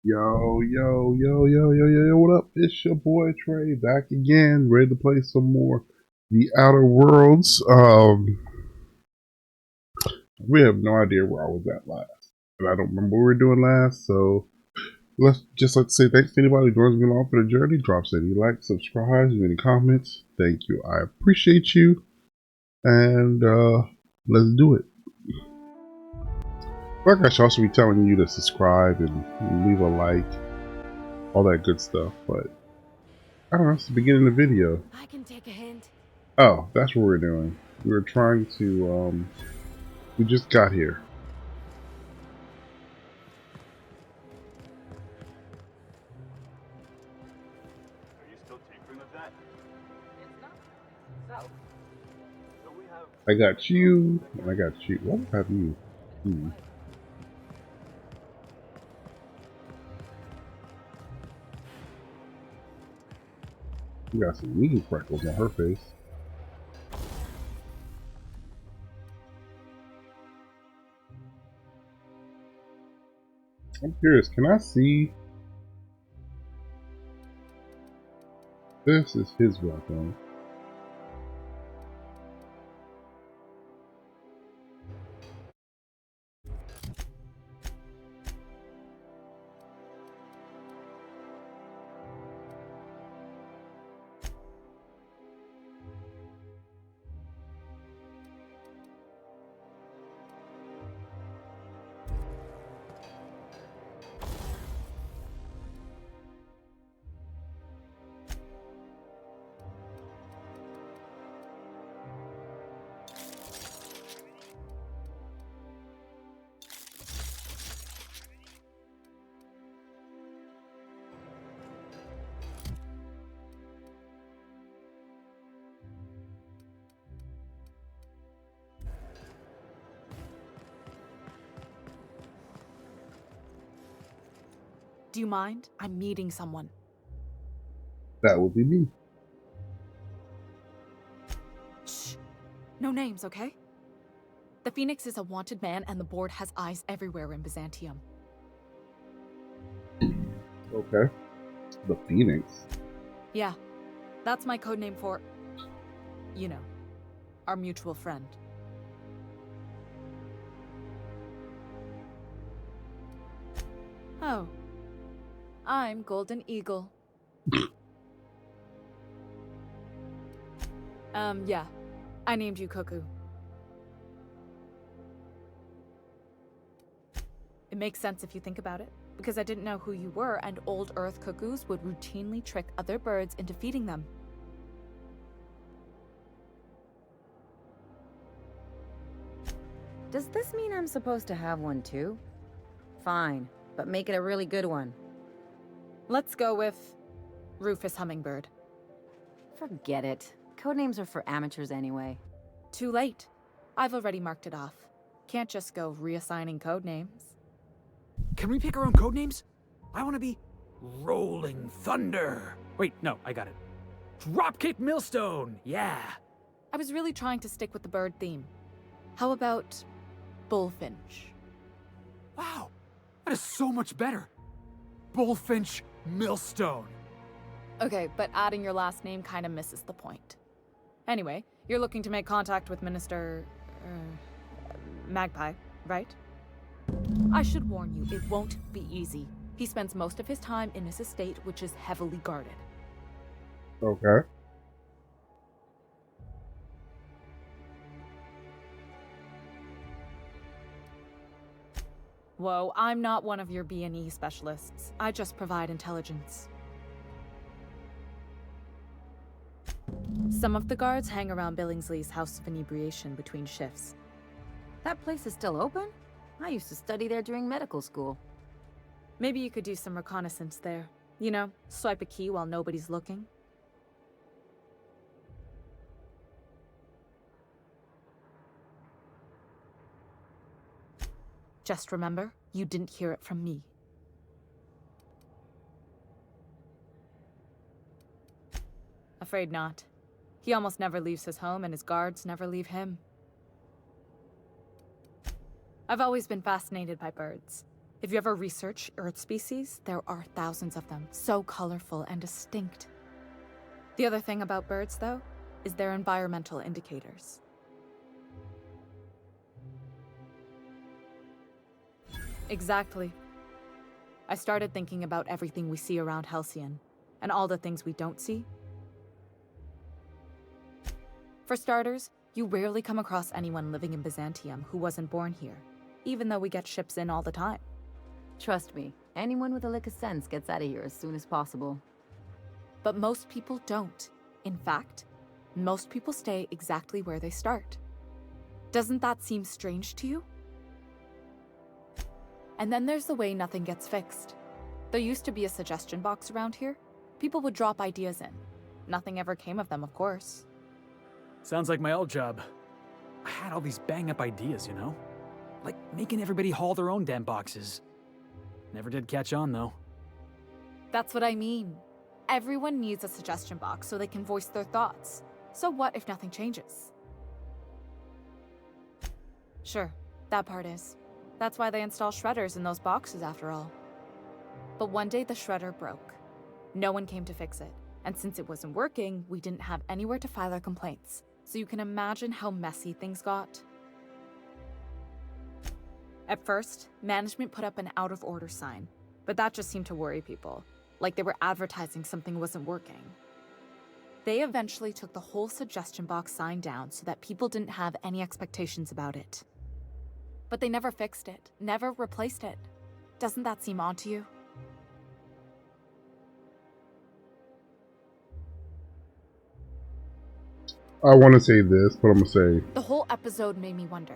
Yo, what up? It's your boy Trey back again, ready to play some more The Outer Worlds. We have no idea where I was at last. And I don't remember what we were doing last, so let's say thanks to anybody who joins me along for the journey, drops any likes, subscribes, any comments. Thank you. I appreciate you. And let's do it. I should also be telling you to subscribe and leave a like. All that good stuff, but I don't know, it's the beginning of the video. I can take a hint. Oh, that's what we're doing. We were trying to, we just got here. Are you still tinkering with that? It's not itself. So we have... I got you, and I got you. What have you? You got some mean freckles on her face. I'm curious, can I see? This is his weapon. Do you mind? I'm meeting someone. That would be me. Shh. No names, okay? The Phoenix is a wanted man, and the board has eyes everywhere in Byzantium. Okay. The Phoenix. Yeah, that's my codename for, you know, our mutual friend. Oh. I'm Golden Eagle. Yeah. I named you Cuckoo. It makes sense if you think about it, because I didn't know who you were, and old Earth cuckoos would routinely trick other birds into feeding them. Does this mean I'm supposed to have one too? Fine, but make it a really good one. Let's go with Rufus Hummingbird. Forget it. Codenames are for amateurs anyway. Too late. I've already marked it off. Can't just go reassigning codenames. Can we pick our own codenames? I want to be Rolling Thunder. Wait, no, I got it. Dropkick Millstone, yeah. I was really trying to stick with the bird theme. How about Bullfinch? Wow, that is so much better. Bullfinch Millstone. Okay, but adding your last name kind of misses the point. Anyway, you're looking to make contact with Minister... Magpie, right? I should warn you, it won't be easy. He spends most of his time in his estate, which is heavily guarded. Okay. Whoa, I'm not one of your B&E specialists. I just provide intelligence. Some of the guards hang around Billingsley's House of Inebriation between shifts. That place is still open? I used to study there during medical school. Maybe you could do some reconnaissance there. You know, swipe a key while nobody's looking. Just remember, you didn't hear it from me. Afraid not. He almost never leaves his home, and his guards never leave him. I've always been fascinated by birds. If you ever research Earth species, there are thousands of them, so colorful and distinct. The other thing about birds, though, is their environmental indicators. Exactly. I started thinking about everything we see around Halcyon, and all the things we don't see. For starters, you rarely come across anyone living in Byzantium who wasn't born here, even though we get ships in all the time. Trust me, anyone with a lick of sense gets out of here as soon as possible. But most people don't. In fact, most people stay exactly where they start. Doesn't that seem strange to you? And then there's the way nothing gets fixed. There used to be a suggestion box around here. People would drop ideas in. Nothing ever came of them, of course. Sounds like my old job. I had all these bang-up ideas, you know? Like making everybody haul their own damn boxes. Never did catch on, though. That's what I mean. Everyone needs a suggestion box so they can voice their thoughts. So what if nothing changes? Sure, that part is. That's why they install shredders in those boxes after all. But one day the shredder broke. No one came to fix it. And since it wasn't working, we didn't have anywhere to file our complaints. So you can imagine how messy things got. At first, management put up an out-of-order sign, but that just seemed to worry people, like they were advertising something wasn't working. They eventually took the whole suggestion box sign down so that people didn't have any expectations about it. But they never fixed it, never replaced it. Doesn't that seem odd to you? I want to say this, but I'm going to say... The whole episode made me wonder.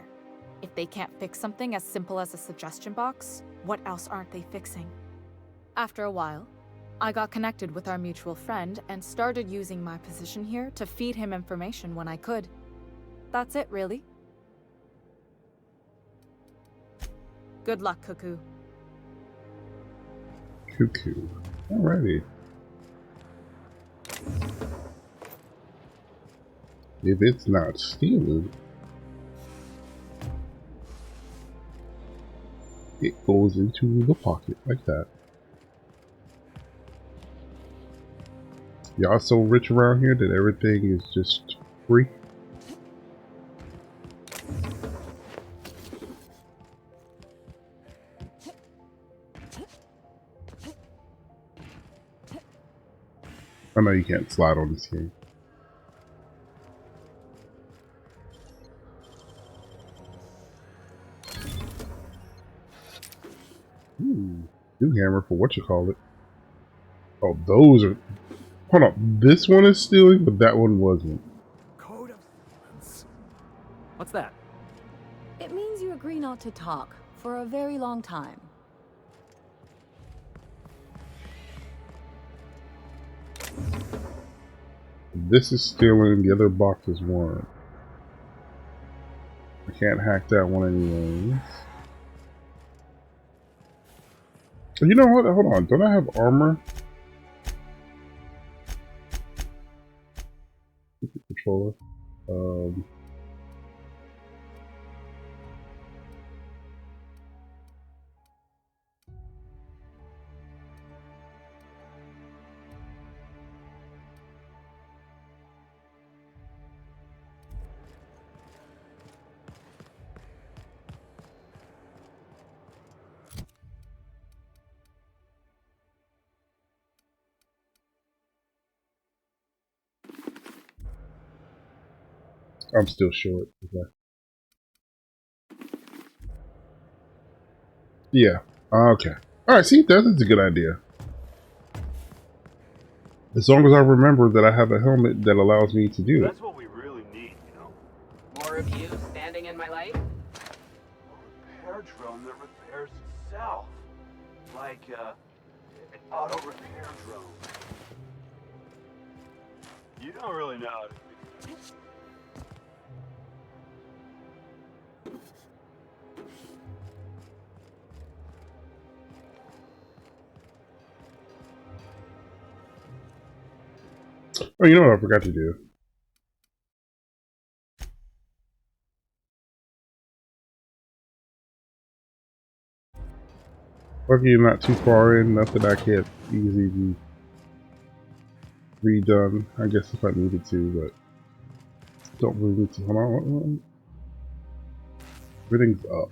If they can't fix something as simple as a suggestion box, what else aren't they fixing? After a while, I got connected with our mutual friend and started using my position here to feed him information when I could. That's it, really. Good luck, Cuckoo. Cuckoo. Alrighty. If it's not stealing, it goes into the pocket like that. Y'all so rich around here that everything is just free. I know you can't slide on this game. New hammer for what you call it. Oh, those are... Hold on, this one is stealing, but that one wasn't. Code of silence. What's that? It means you agree not to talk for a very long time. This is stealing, the other boxes weren't. I can't hack that one anyways. You know what? Hold on. Don't I have armor? Controller. I'm still short. Okay. Yeah. Okay. Alright, see, that is a good idea. As long as I remember that I have a helmet that allows me to do it. That's what we really need, you know? More of you standing in my light? A repair drone that repairs itself. Like, an auto repair drone. You don't really know how to fix it. Oh, you know what I forgot to do? Lucky you're not too far in, nothing I can't easily be redone. I guess if I needed to, but don't really need to. Hold on. Everything's up.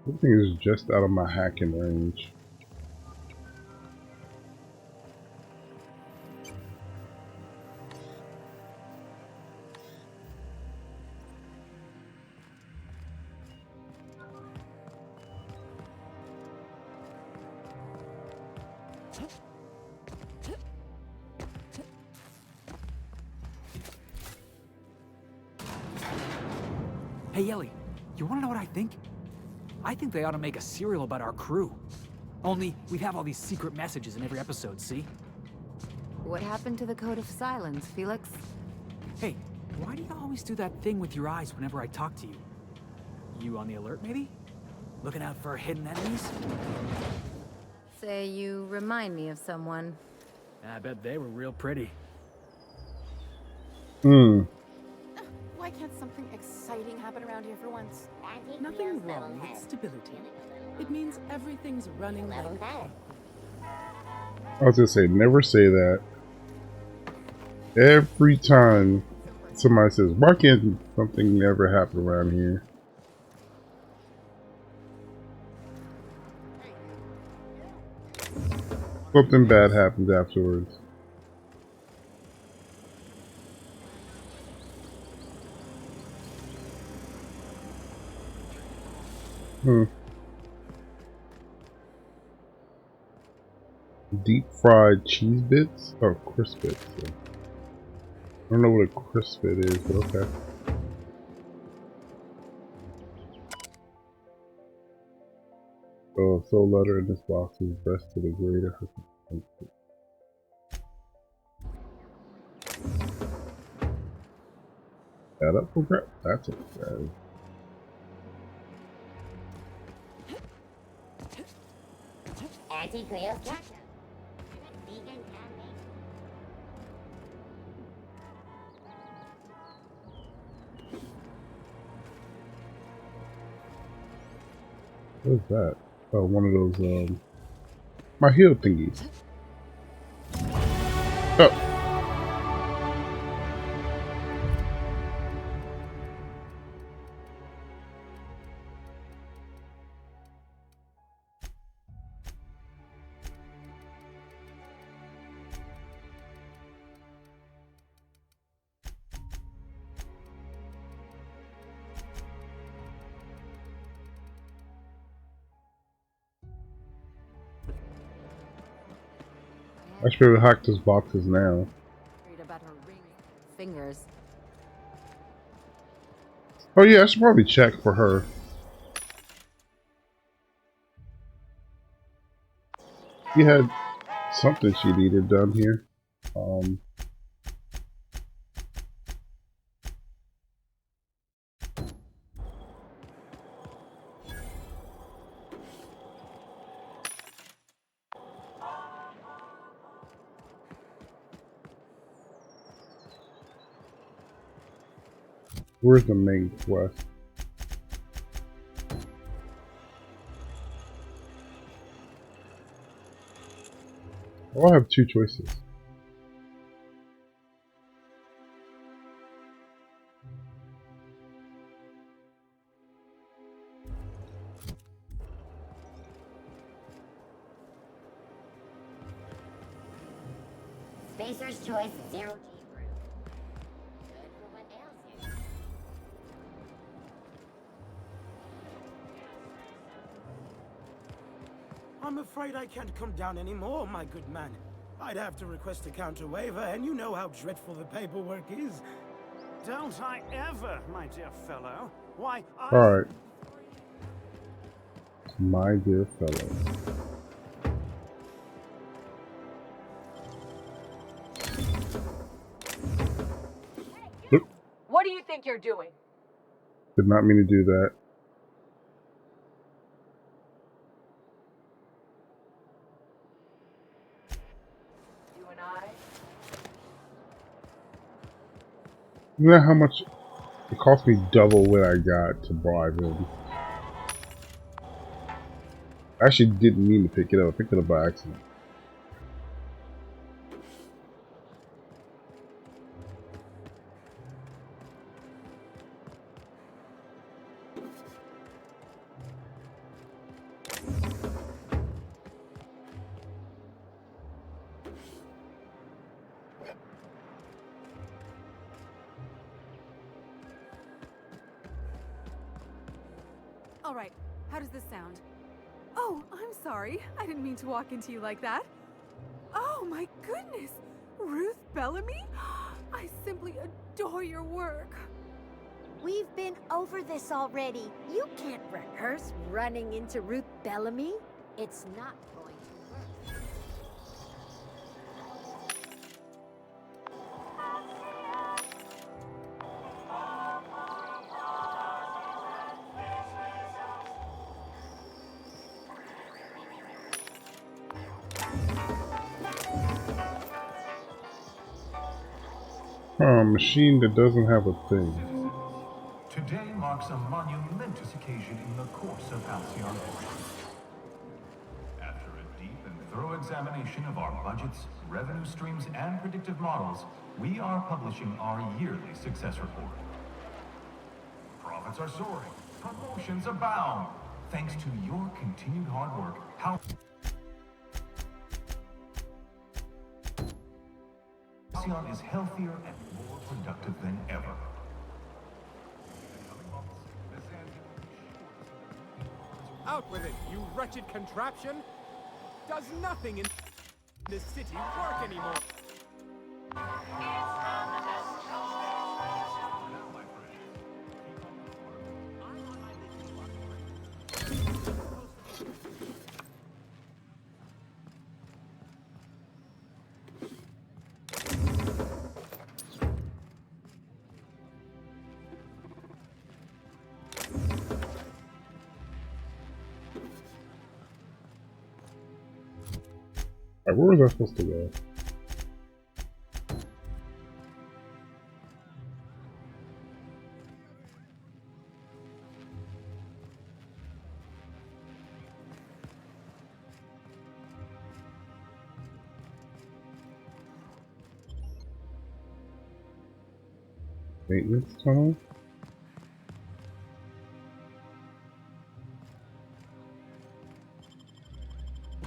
Everything is just out of my hacking range. Hey, Ellie, you wanna know what I think? I think they ought to make a serial about our crew. Only, we'd have all these secret messages in every episode, see? What happened to the code of silence, Felix? Hey, why do you always do that thing with your eyes whenever I talk to you? You on the alert, maybe? Looking out for hidden enemies? Say you remind me of someone. I bet they were real pretty. Why can't something exciting happen around here for once? Nothing wrong with stability. It means everything's running like... I was gonna say, never say that. Every time somebody says, why can't something never happen around here? Something bad happens afterwards. Deep fried cheese bits? Oh, crisp bits. I don't know what a crisp bit is, but okay. Oh, soul letter in this box is best to the greater. That up for grab? That's okay. Anti-Creole ketchup. Vegan handmade. What is that? Oh, one of those, my heel thingies. Oh! I should be able to hack those boxes now. Read about her ring fingers. Oh yeah, I should probably check for her. She had something she needed done here. Where's the main quest? Oh, I have two choices. Spacer's Choice Zero G Brew. Good for what ails you. I'm afraid I can't come down anymore, my good man. I'd have to request a counter waiver, and you know how dreadful the paperwork is. Don't I ever, my dear fellow? Why, Alright. My dear fellow. What do you think you're doing? Did not mean to do that. You know how much it cost me double what I got to bribe him. I actually didn't mean to pick it up. I picked it up by accident. All right, how does this sound? Oh, I'm sorry. I didn't mean to walk into you like that. Oh my goodness! Ruth Bellamy? I simply adore your work. We've been over this already. You can't rehearse running into Ruth Bellamy. It's not going to work. Oh, a machine that doesn't have a thing. Today marks a monumentous occasion in the course of Halcyon history. After a deep and thorough examination of our budgets, revenue streams, and predictive models, we are publishing our yearly success report. Profits are soaring, promotions abound. Thanks to your continued hard work, Halcyon is healthier and more productive than ever. Out with it, you wretched contraption! Does nothing in this city work anymore? Alright, where was I supposed to go? Maintenance tunnel?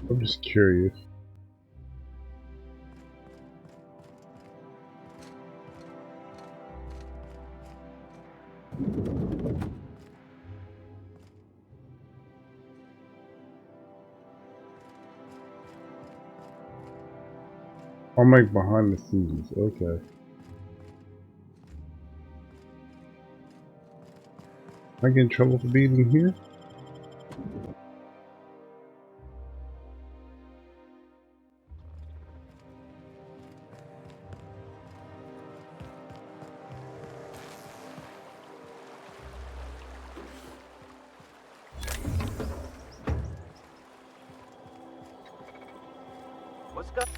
I'm just curious. I'll make behind the scenes, okay. I get in trouble for being in here? What's got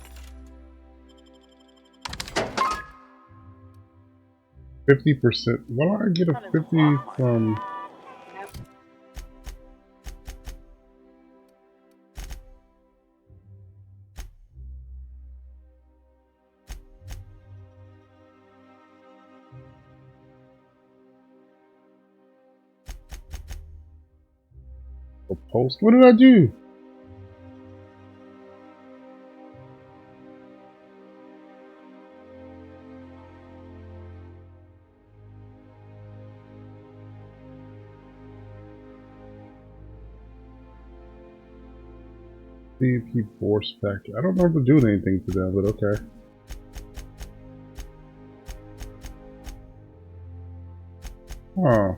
50%. Why do I get a 50 from... a post? What did I do? CP force factor. I don't remember doing anything to them, but okay. Huh.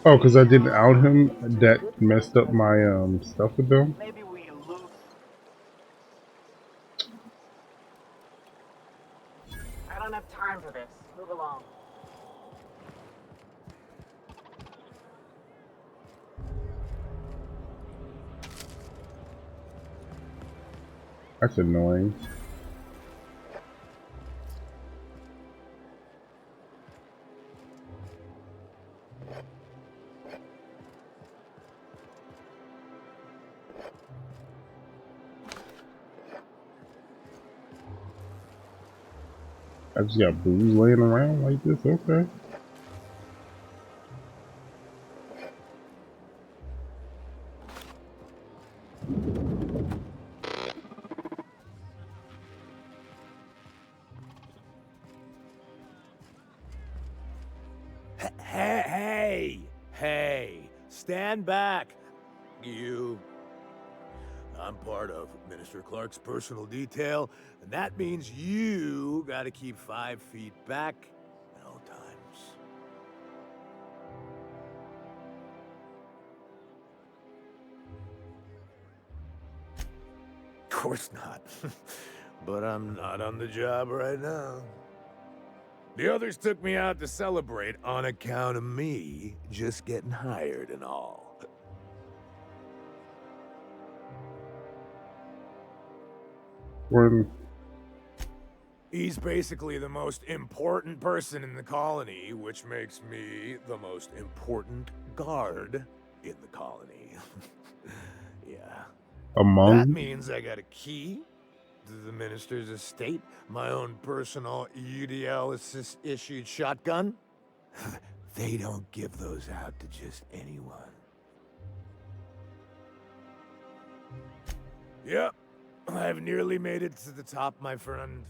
Oh, because I didn't out him, that messed up my stuff with them. maybe we lose? for this. Move along. That's annoying. I just got booze laying around like this, okay. Hey, stand back. You. I'm part of Minister Clarke's personal detail, and that means you gotta keep 5 feet back at all times. Of course not. But I'm not on the job right now. The others took me out to celebrate on account of me just getting hired and all. He's basically the most important person in the colony, which makes me the most important guard in the colony. Yeah. That means I got a key to the minister's estate, my own personal UDL-issued shotgun. They don't give those out to just anyone. Yep, I've nearly made it to the top, my friend.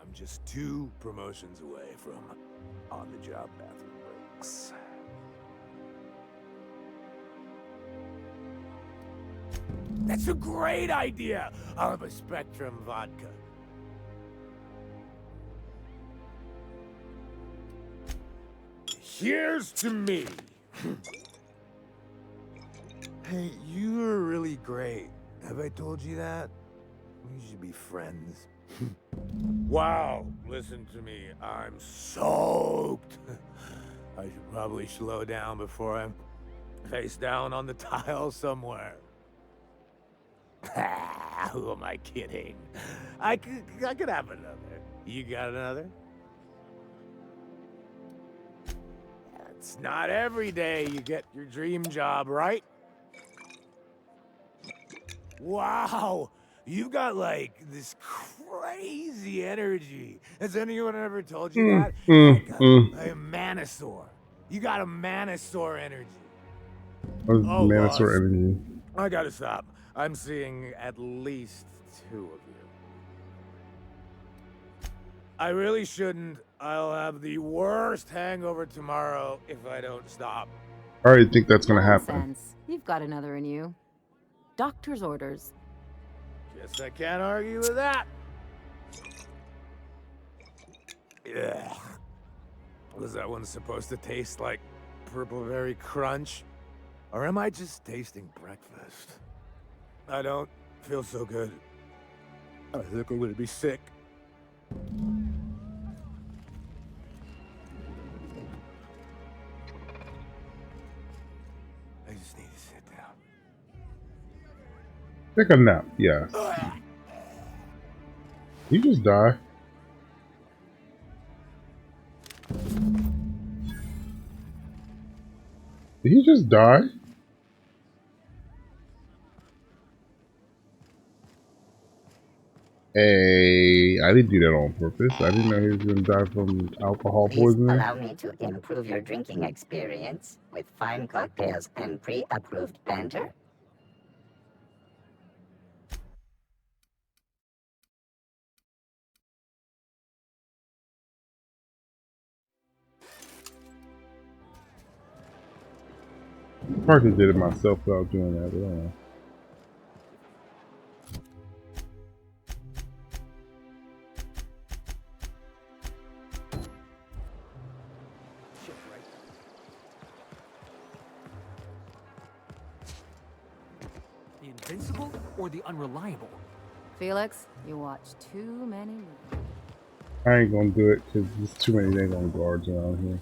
I'm just 2 promotions away from on-the-job bathroom breaks. That's a great idea! I'll have a Spectrum vodka. Here's to me! Hey, you are really great. Have I told you that? We should be friends. Wow, listen to me. I'm soaked. I should probably slow down before I'm face down on the tile somewhere. Who am I kidding? I could have another. You got another? It's not every day you get your dream job, right? Wow, you've got like this crazy energy. Has anyone ever told you that? A Manosaur. You got a Manosaur energy. Manosaur energy. I gotta stop. I'm seeing at least 2 of you. I really shouldn't. I'll have the worst hangover tomorrow if I don't stop. I already think that's gonna happen. Nonsense. You've got another in you. Doctor's orders. Guess I can't argue with that. Yeah. Was that one supposed to taste like Purple Berry Crunch? Or am I just tasting breakfast? I don't feel so good. I think I'm gonna be sick. I just need to sit down. Take a nap, yeah. You just die. Did he just die? Hey, I didn't do that on purpose. I didn't know he was gonna die from alcohol poisoning. Allow me to improve your drinking experience with fine cocktails and pre-approved banter. Probably did it myself without doing that at all. The invincible or the unreliable? Felix, you watch too many movies. I ain't gonna do it because there's too many dang on guards around here.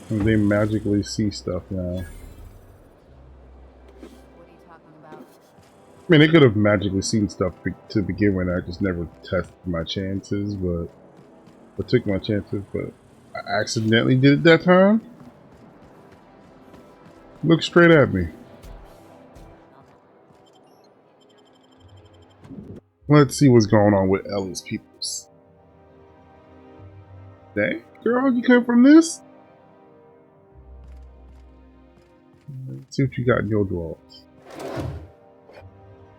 And they magically see stuff now. What are you talking about? I mean, they could have magically seen stuff to begin with. I just never tested my chances, but I took my chances, but I accidentally did it that time. Look straight at me. Let's see what's going on with Ellie's peoples. Dang, girl, you came from this? Let's see what you got in your drawers.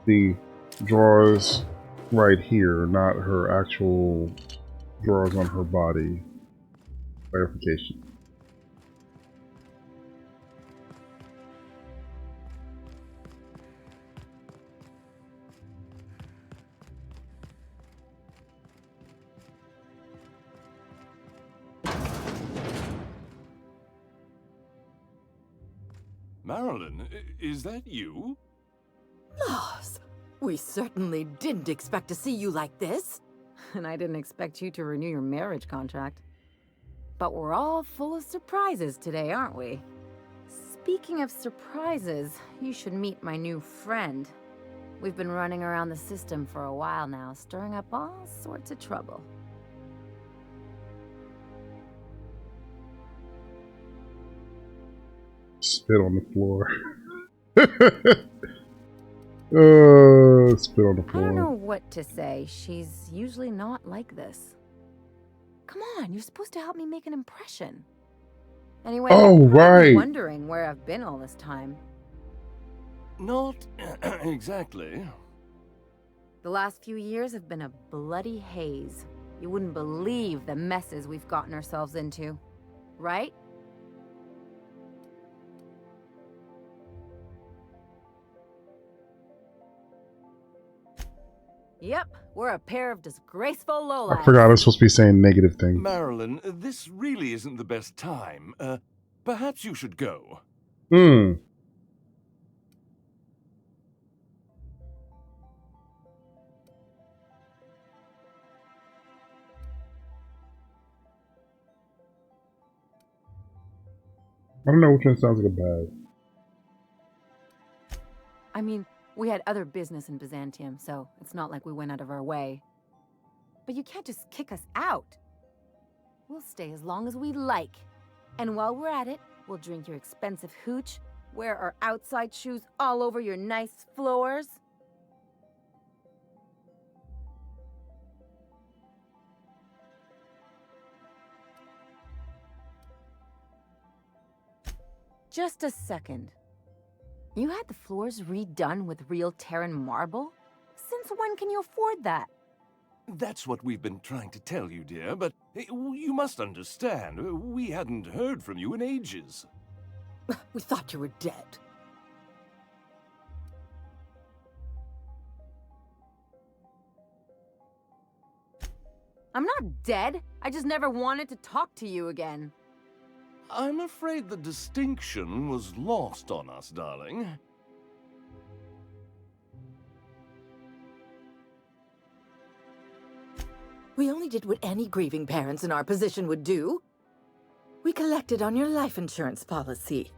The drawers right here, not her actual drawers on her body. Clarification. Marilyn, is that you? Loss! We certainly didn't expect to see you like this. And I didn't expect you to renew your marriage contract. But we're all full of surprises today, aren't we? Speaking of surprises, you should meet my new friend. We've been running around the system for a while now, stirring up all sorts of trouble. Spit on the floor. Spit on the floor. I don't know what to say. She's usually not like this. Come on, you're supposed to help me make an impression. Anyway, oh, you're probably right. wondering where I've been all this time. Not exactly. The last few years have been a bloody haze. You wouldn't believe the messes we've gotten ourselves into, right? Yep, we're a pair of disgraceful lowlifes. I forgot I was supposed to be saying negative things. Marilyn, this really isn't the best time. Perhaps you should go. Hmm. I don't know which one sounds like a bad. I mean, we had other business in Byzantium, so it's not like we went out of our way. But you can't just kick us out. We'll stay as long as we like. And while we're at it, we'll drink your expensive hooch, wear our outside shoes all over your nice floors. Just a second. You had the floors redone with real Terran marble? Since when can you afford that? That's what we've been trying to tell you, dear, but you must understand, we hadn't heard from you in ages. We thought you were dead. I'm not dead. I just never wanted to talk to you again. I'm afraid the distinction was lost on us, darling. We only did what any grieving parents in our position would do. We collected on your life insurance policy.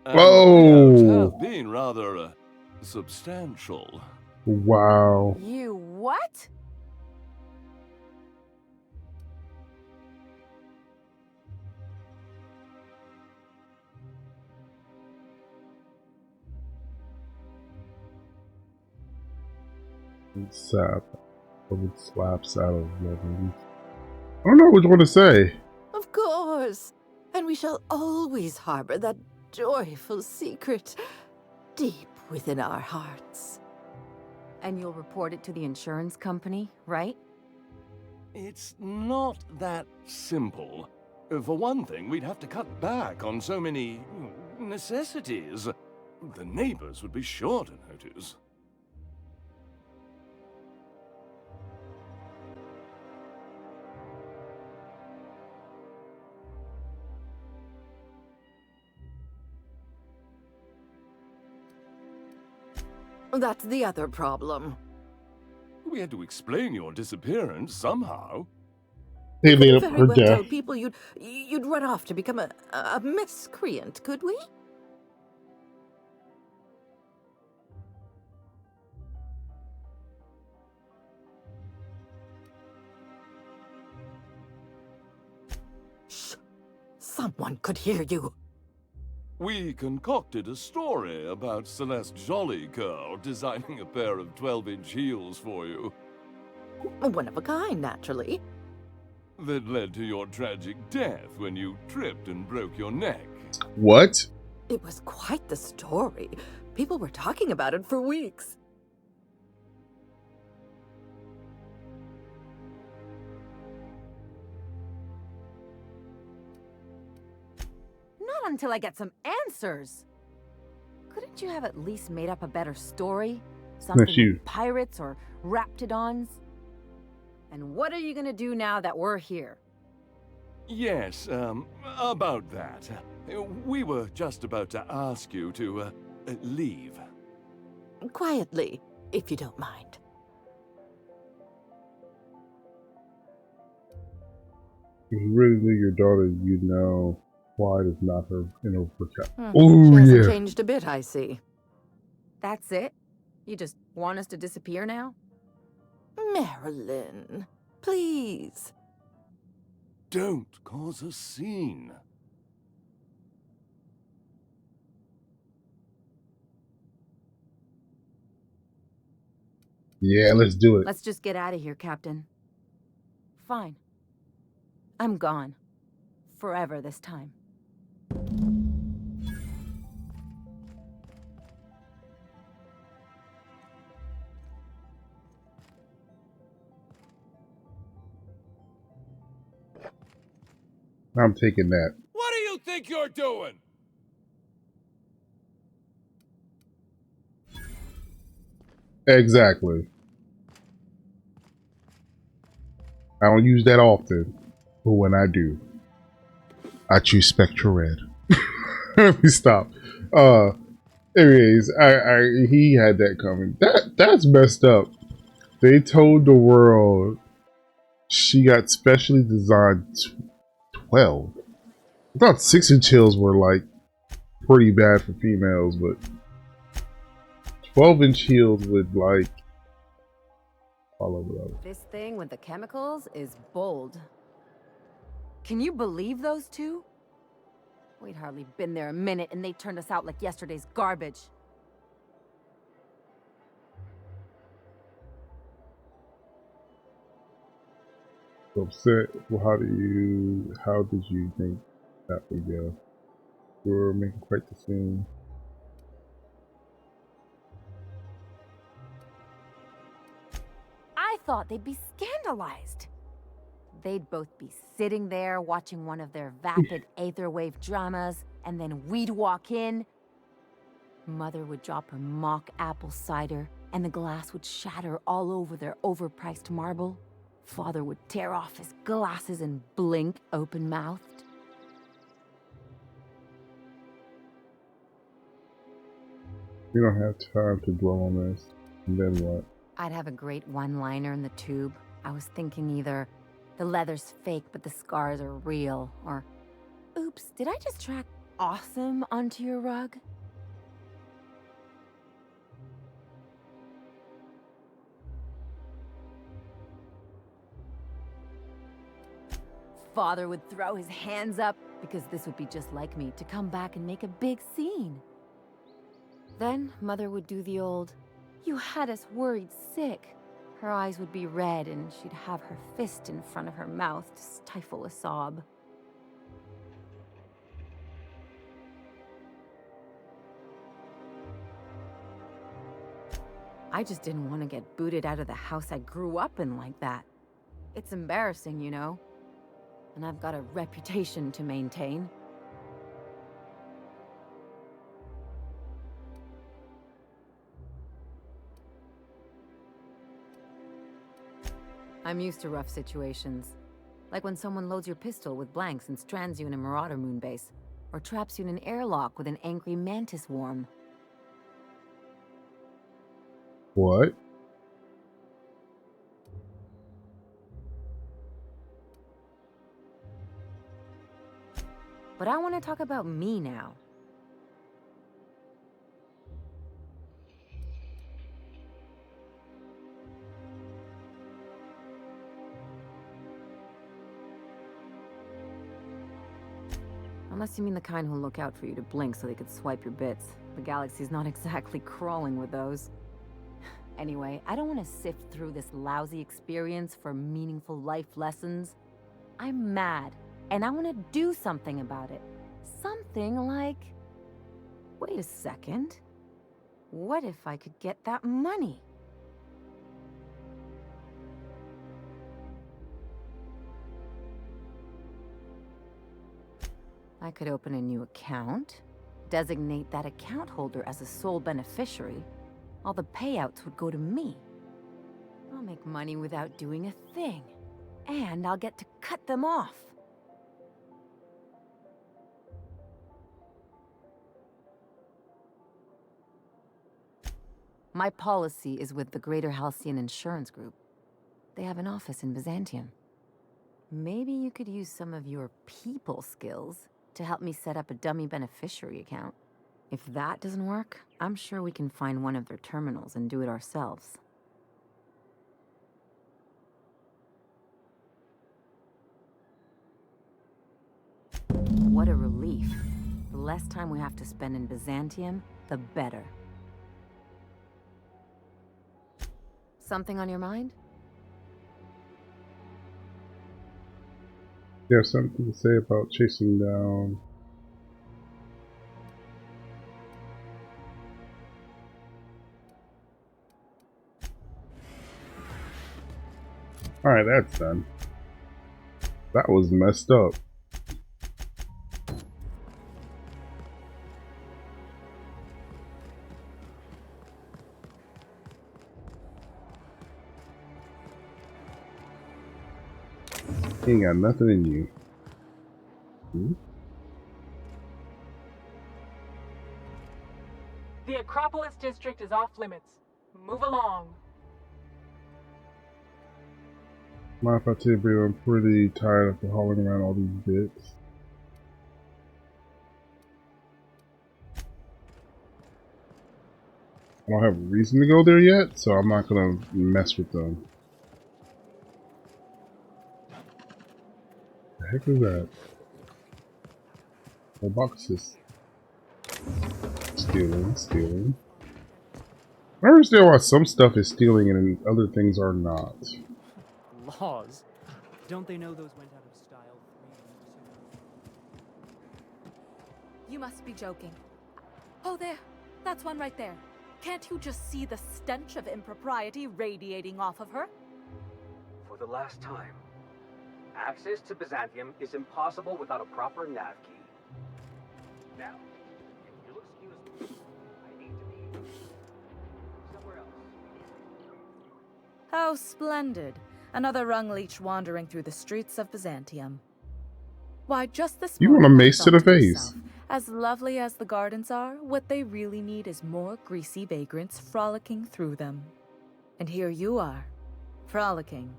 Whoa! The payouts have been rather substantial. Wow. You what? Sap. Slaps out of living. I don't know which one to say. Of course. And we shall always harbor that joyful secret deep within our hearts. And you'll report it to the insurance company, right? It's not that simple. For one thing, we'd have to cut back on so many necessities. The neighbors would be sure to notice. That's the other problem. We had to explain your disappearance somehow. They We made couldn't up very her well tell death. people you'd run off to become a miscreant, could we? Shh! Someone could hear you. We concocted a story about Celeste Jollycurl designing a pair of 12-inch heels for you. One of a kind, naturally. That led to your tragic death when you tripped and broke your neck. What? It was quite the story. People were talking about it for weeks. Not until I get some answers. Couldn't you have at least made up a better story? Something with pirates or raptidons? And what are you gonna do now that we're here? Yes, about that. We were just about to ask you to, leave. Quietly, if you don't mind. If you really knew your daughter, you'd know why is not her in her workout. She hasn't changed a bit, I see. That's it? You just want us to disappear now? Marilyn, please. Don't cause a scene. Yeah, let's do it. Let's just get out of here, Captain. Fine. I'm gone. Forever this time. I'm taking that. What do you think you're doing? Exactly. I don't use that often, but when I do, I choose Spectra Red. Let me stop. Anyways, he had that coming. That's messed up. They told the world she got specially designed 12. I thought 6-inch heels were like pretty bad for females, but 12-inch heels would like all over that. This thing with the chemicals is bold. Can you believe those two? We'd hardly been there a minute and they turned us out like yesterday's garbage. Upset. Well, how did you think that would go? You were making quite the scene. I thought they'd be scandalized. They'd both be sitting there watching one of their vapid aetherwave dramas, and then we'd walk in. Mother would drop her mock apple cider, and the glass would shatter all over their overpriced marble. Father would tear off his glasses and blink open-mouthed. We don't have time to dwell on this. And then what? I'd have a great one-liner in the tube. I was thinking either, the leather's fake but the scars are real, or, oops, did I just track awesome onto your rug? Father would throw his hands up, because this would be just like me, to come back and make a big scene. Then Mother would do the old, "You had us worried sick." Her eyes would be red and she'd have her fist in front of her mouth to stifle a sob. I just didn't want to get booted out of the house I grew up in like that. It's embarrassing, you know. And I've got a reputation to maintain. I'm used to rough situations. Like when someone loads your pistol with blanks and strands you in a Marauder moonbase, or traps you in an airlock with an angry mantis worm. What? But I want to talk about me now. Unless you mean the kind who'll look out for you to blink so they could swipe your bits. The galaxy's not exactly crawling with those. Anyway, I don't want to sift through this lousy experience for meaningful life lessons. I'm mad, and I want to do something about it. Something like... Wait a second. What if I could get that money? I could open a new account, designate that account holder as a sole beneficiary. All the payouts would go to me. I'll make money without doing a thing. And I'll get to cut them off. My policy is with the Greater Halcyon Insurance Group. They have an office in Byzantium. Maybe you could use some of your people skills to help me set up a dummy beneficiary account. If that doesn't work, I'm sure we can find one of their terminals and do it ourselves. What a relief. The less time we have to spend in Byzantium, the better. Something on your mind? You have something to say about chasing down... Alright, that's done. That was messed up. He ain't got nothing in you. Hmm? The Acropolis district is off limits. Move along. Mind if I tell you, I'm pretty tired after hauling around all these bits. I don't have a reason to go there yet, so I'm not gonna mess with them. The heck is that? More boxes. Stealing. I understand why some stuff is stealing and other things are not. Laws? Don't they know those went out of style 3 years ago? You must be joking. Oh, there. That's one right there. Can't you just see the stench of impropriety radiating off of her? For the last time, access to Byzantium is impossible without a proper nav key. Now, if you'll excuse me, I need to be somewhere else. How splendid. Another rung leech wandering through the streets of Byzantium. Why, just this You want a morning I mace to thought the myself, face. as lovely as the gardens are, what they really need is more greasy vagrants frolicking through them. And here you are, frolicking.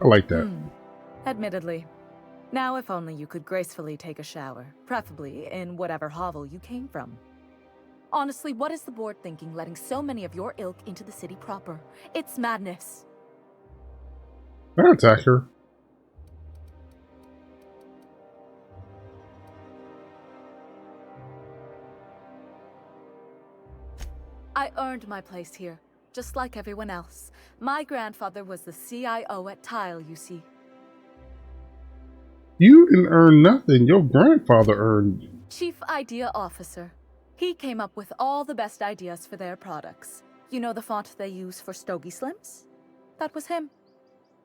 I like that. Admittedly. Now if only you could gracefully take a shower, preferably in whatever hovel you came from. Honestly, what is the board thinking letting so many of your ilk into the city proper? It's madness. I'll attack her. I earned my place here, just like everyone else. My grandfather was the CIO at Tile, you see. You didn't earn nothing. Your grandfather earned. Chief Idea Officer. He came up with all the best ideas for their products. You know the font they use for Stogie Slims? That was him.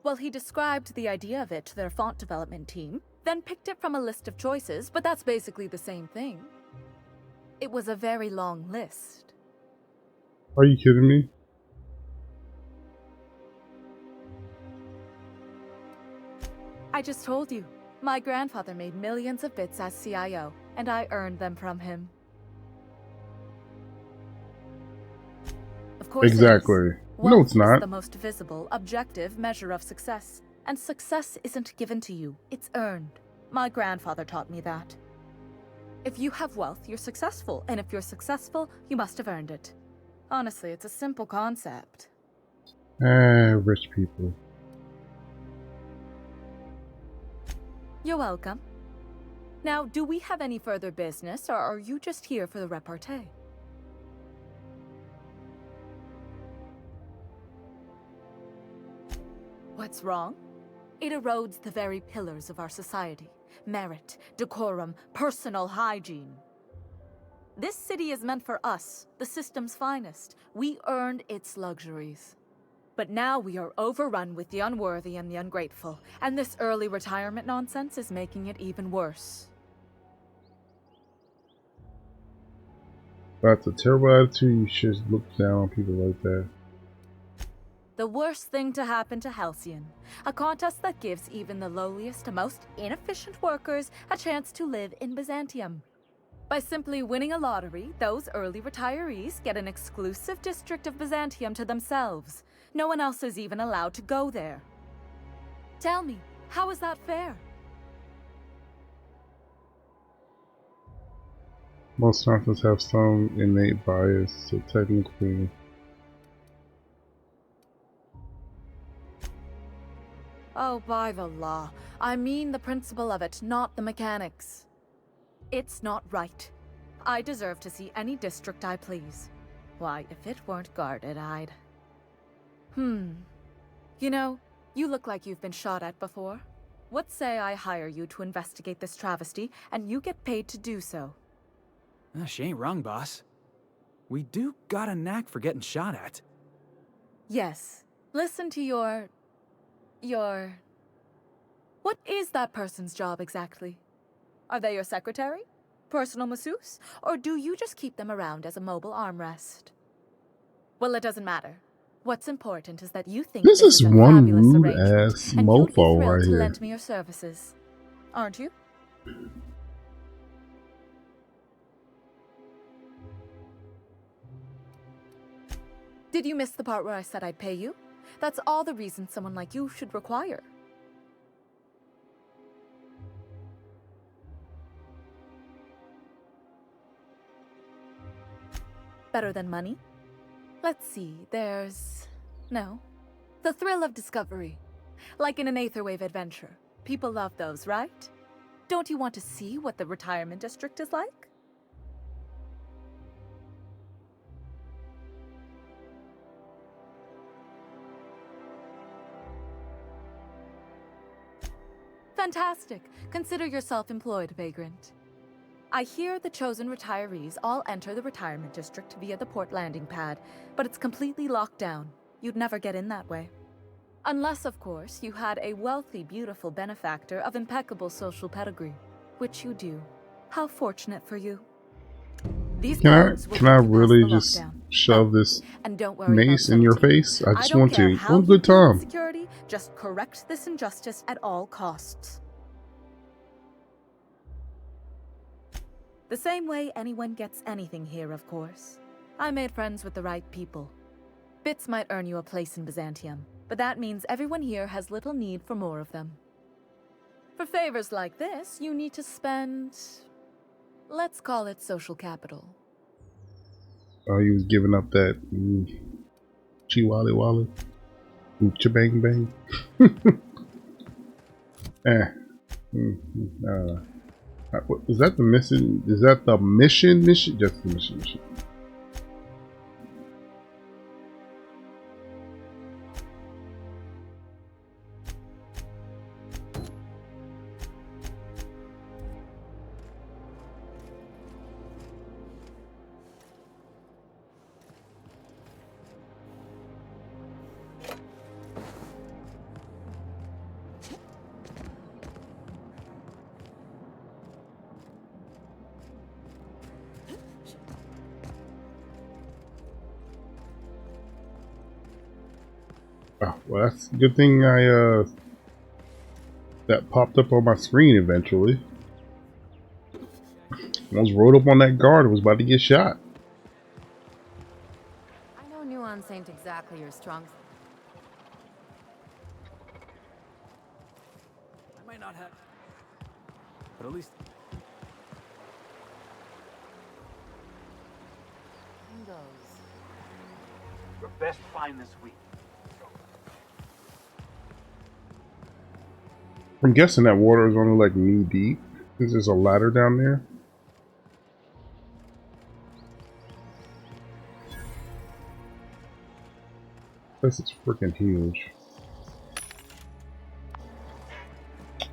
Well, he described the idea of it to their font development team, then picked it from a list of choices, but that's basically the same thing. It was a very long list. Are you kidding me? I just told you. My grandfather made millions of bits as CIO, and I earned them from him. Of course Exactly. it is. No, it's Wealth is not. the most visible, objective measure of success. And success isn't given to you, it's earned. My grandfather taught me that. If you have wealth, you're successful, and if you're successful, you must have earned it. Honestly, it's a simple concept. Rich people. You're welcome. Now, do we have any further business, or are you just here for the repartee? What's wrong? It erodes the very pillars of our society. Merit, decorum, personal hygiene. This city is meant for us, the system's finest. We earned its luxuries. But now we are overrun with the unworthy and the ungrateful, and this early retirement nonsense is making it even worse. That's a terrible attitude. You should look down on people like that. The worst thing to happen to Halcyon. A contest that gives even the lowliest and most inefficient workers a chance to live in Byzantium. By simply winning a lottery, those early retirees get an exclusive district of Byzantium to themselves. No one else is even allowed to go there. Tell me, how is that fair? Most conferences have some innate bias, so technically. Oh, by the law. I mean the principle of it, not the mechanics. It's not right. I deserve to see any district I please. Why, if it weren't guarded, I'd... You know, you look like you've been shot at before. What say I hire you to investigate this travesty, and you get paid to do so? She ain't wrong, boss. We do got a knack for getting shot at. Yes. Listen to your... What is that person's job exactly? Are they your secretary? Personal masseuse? Or do you just keep them around as a mobile armrest? Well, it doesn't matter. What's important is that you think This is a one fabulous rude arrangement, ass and you'd be mofo thrilled right to here. lend me your services. Aren't you? Did you miss the part where I said I'd pay you? That's all the reason someone like you should require. Better than money? Let's see, there's... No. The thrill of discovery. Like in an Aetherwave adventure. People love those, right? Don't you want to see what the retirement district is like? Fantastic. Consider yourself employed, vagrant. I hear the chosen retirees all enter the retirement district via the port landing pad, but it's completely locked down. You'd never get in that way. Unless, of course, you had a wealthy, beautiful benefactor of impeccable social pedigree, which you do. How fortunate for you. These Can guards will I take you past really the just lockdown. shove this And don't worry mace about in your subtlety. face? I just don't want care to. how One you good deal with time. security, just correct this injustice at all costs. The same way anyone gets anything here, of course. I made friends with the right people. Bits might earn you a place in Byzantium, but that means everyone here has little need for more of them. For favors like this, you need to spend... let's call it social capital. Oh, he was giving up that Chiwali Wally. Cha-bang bang. What, is that the mission? Is that the mission? Mission? Just the mission. Oh, well, that's a good thing I that popped up on my screen eventually. I was rolled up on that guard and was about to get shot. I know nuance ain't exactly your strong. I might not have, but at least. Your best find this week. I'm guessing that water is only like knee deep. Is there a ladder down there? This is freaking huge.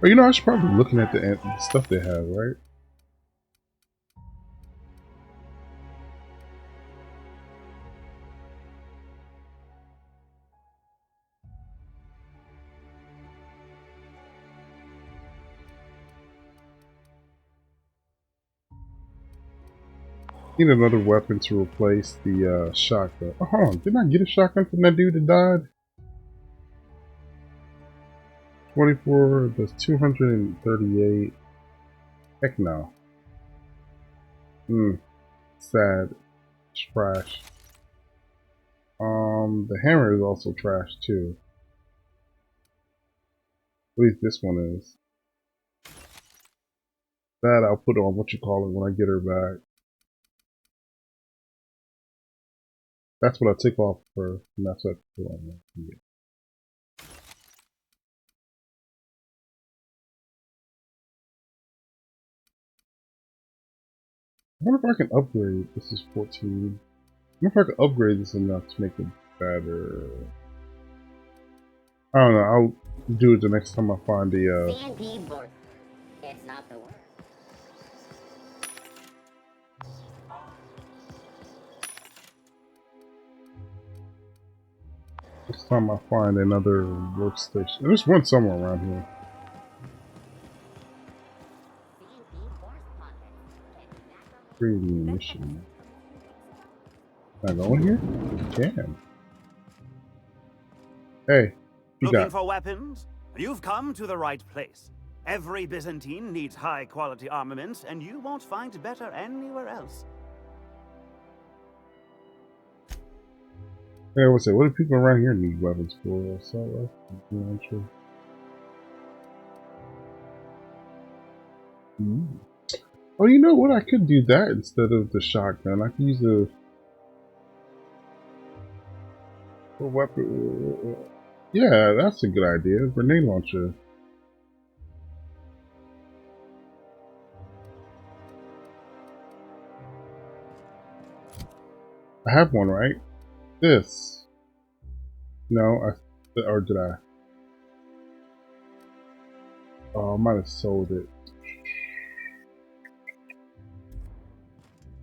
Oh, you know, I should probably be looking at the stuff they have, right? Need another weapon to replace the shotgun. Oh, hold on. Didn't I get a shotgun from that dude that died? 24, that's 238. Heck no. Sad. Trash. The hammer is also trash too. At least this one is. That I'll put on what you call it when I get her back. That's what I took off for, and that's what I put on. Yeah. I wonder if I can upgrade. This is 14. I wonder if I can upgrade this enough to make it better. I don't know. I'll do it the next time I find the CNP board. It's not the word. next time I find another workstation. There's one somewhere around here. Creating mission. Can I go in here? Can. Hey, you Looking got. for weapons? You've come to the right place. Every Byzantine needs high-quality armaments, and you won't find better anywhere else. Hey, I would say, what do people around here need weapons for? So, I'm sure. Oh, you know what? I could do that instead of the shotgun. I could use a weapon. Yeah, that's a good idea. Grenade launcher. I have one, right? This. No, or did I? Oh, I might have sold it.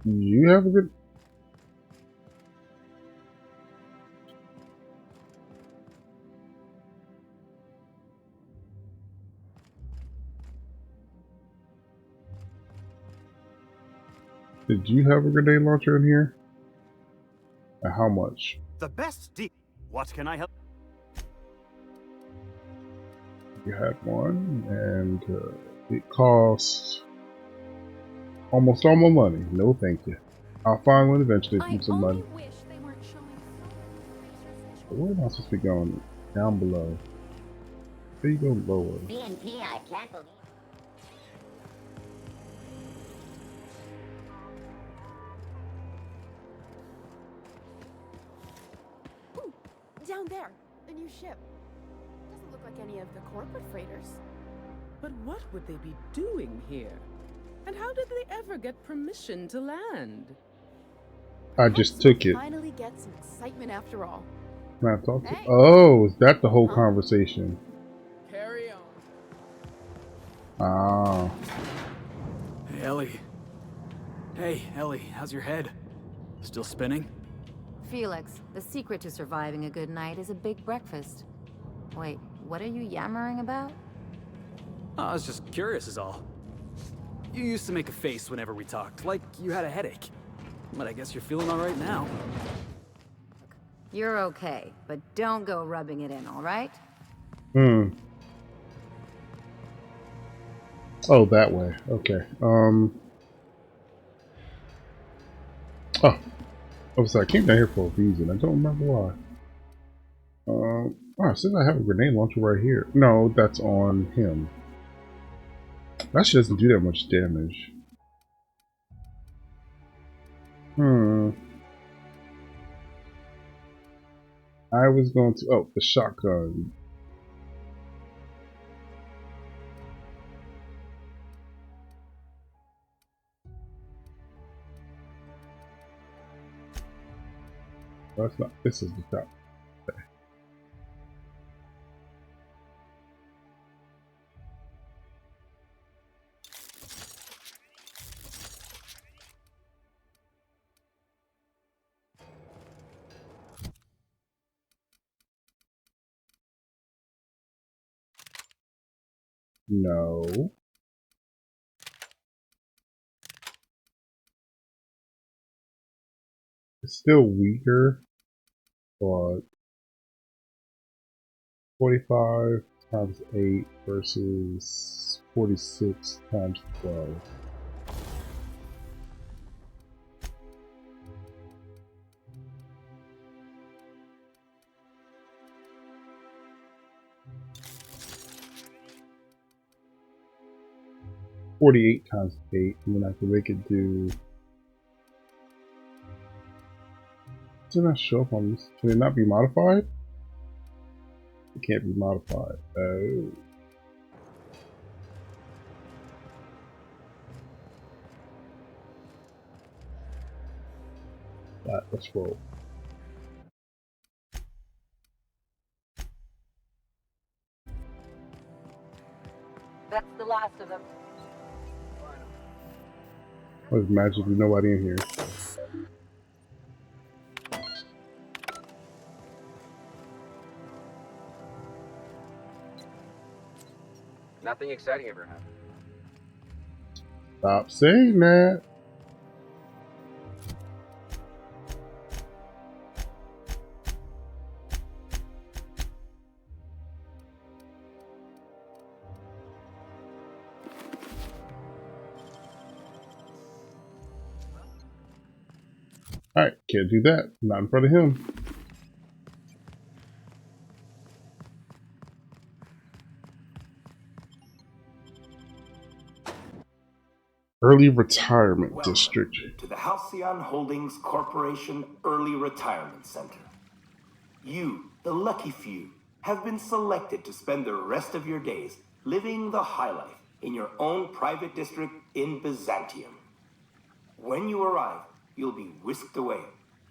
You have a good. Did you have a grenade launcher in here? And how much? The best deal. What can I help? You had one, and it cost almost all my money. No, thank you. I'll find one eventually from some money. But where am I supposed to be going? Down below. There you go, lower. BNP, I can't believe. Ooh, down there, the new ship. Doesn't look like any of the corporate freighters. But what would they be doing here? And how did they ever get permission to land? I just took it. Finally get some excitement after all. Can I talk to? Oh, is that the whole conversation? Carry on. Ah. Hey, Ellie. Hey, Ellie, how's your head? Still spinning? Felix, the secret to surviving a good night is a big breakfast. Wait, what are you yammering about? Oh, I was just curious is all. You used to make a face whenever we talked, like you had a headache. But I guess you're feeling alright now. You're okay, but don't go rubbing it in, all right? Oh, that way. Okay. Oh, I came down here for a reason. I don't remember why. Oh, since I have a grenade launcher right here. No, that's on him. That shit doesn't do that much damage. I was going to... Oh, the shotgun. That's not... This is the shotgun. No. It's still weaker, but 45 times 8 versus 46 times 12. $48 times 8, and then I can make it do... Does it not show up on this? Can it not be modified? It can't be modified. Oh. Alright, let's roll. That's the last of them. There's magically nobody in here. Nothing exciting ever happened. Stop saying that. Alright, can't do that. Not in front of him. Early Retirement Welcome District. to the Halcyon Holdings Corporation Early Retirement Center. You, the lucky few, have been selected to spend the rest of your days living the high life in your own private district in Byzantium. When you arrive, you'll be whisked away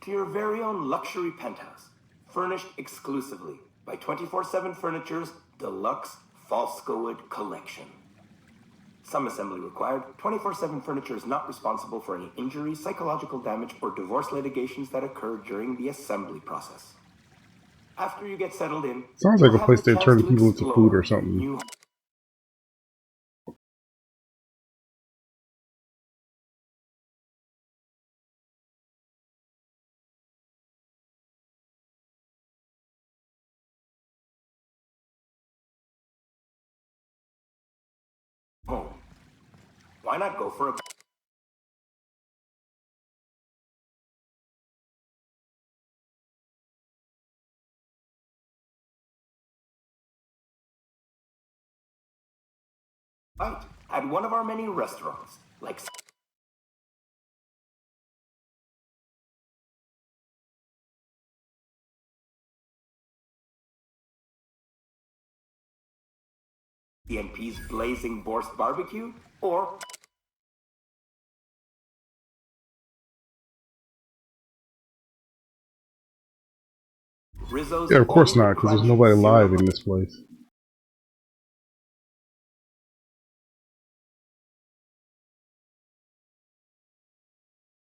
to your very own luxury penthouse, furnished exclusively by 24/7 Furniture's deluxe Falscowood collection. Some assembly required. 24/7 Furniture is not responsible for any injuries, psychological damage, or divorce litigations that occur during the assembly process. After you get settled in, Sounds like a place they're turning people into food or something. home. Why not go for a bite at one of our many restaurants, like CNP's Blazing Borscht Barbecue, or Rizzo's. Yeah, of course not, because there's nobody alive in this place.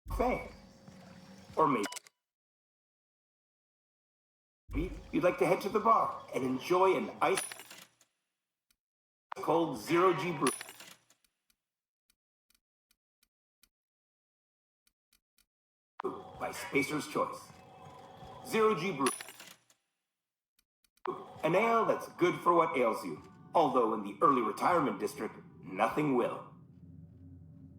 Buffet. Or maybe you'd like to head to the bar and enjoy an ice cold zero-G brew. By Spacer's Choice. Zero-G brew. An ale that's good for what ails you. Although in the early retirement district, nothing will.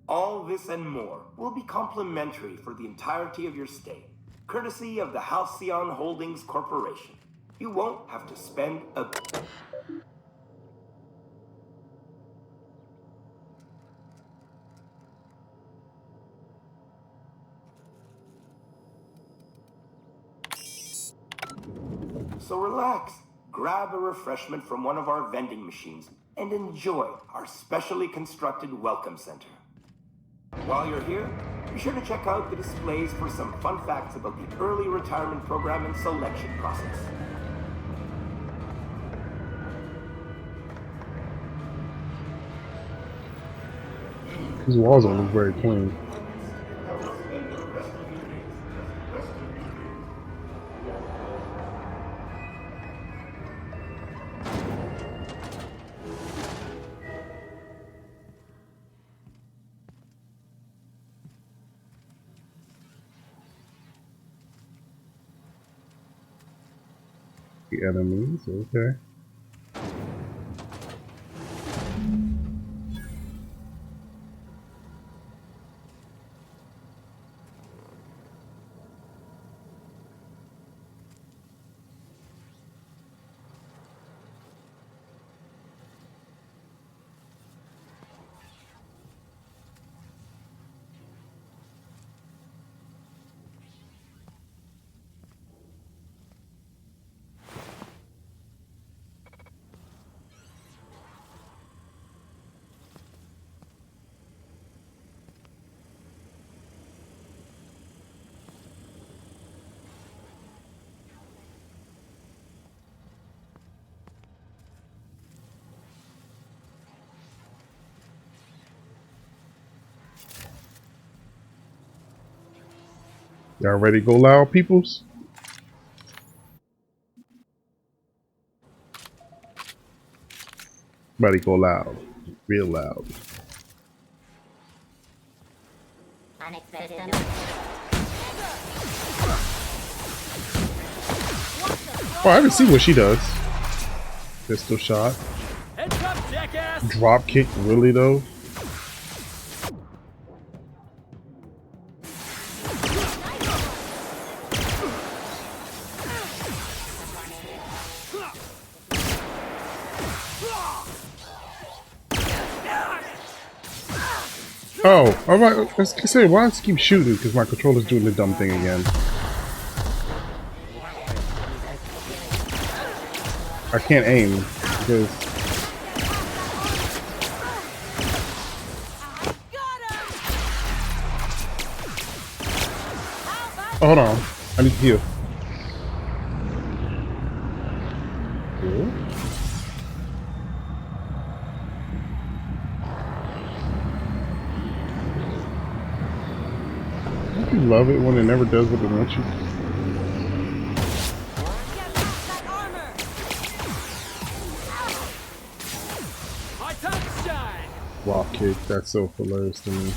All this and more will be complimentary for the entirety of your stay, courtesy of the Halcyon Holdings Corporation. You won't have to spend a... So relax, grab a refreshment from one of our vending machines, and enjoy our specially constructed welcome center. While you're here, be sure to check out the displays for some fun facts about the early retirement program and selection process. These walls don't look very clean. The enemies, okay. Y'all ready to go loud, peoples? Ready to go loud. Real loud. Oh, I haven't seen what she does. Pistol shot. Heads up, jackass! Drop kick, really though? Oh, alright, let's say, why does it keep shooting? Because my controller's doing the dumb thing again. I can't aim, because... Oh, hold on, I need to heal. Cool. Don't you love it when it never does what it wants you? Wow, kick, that's so hilarious to me.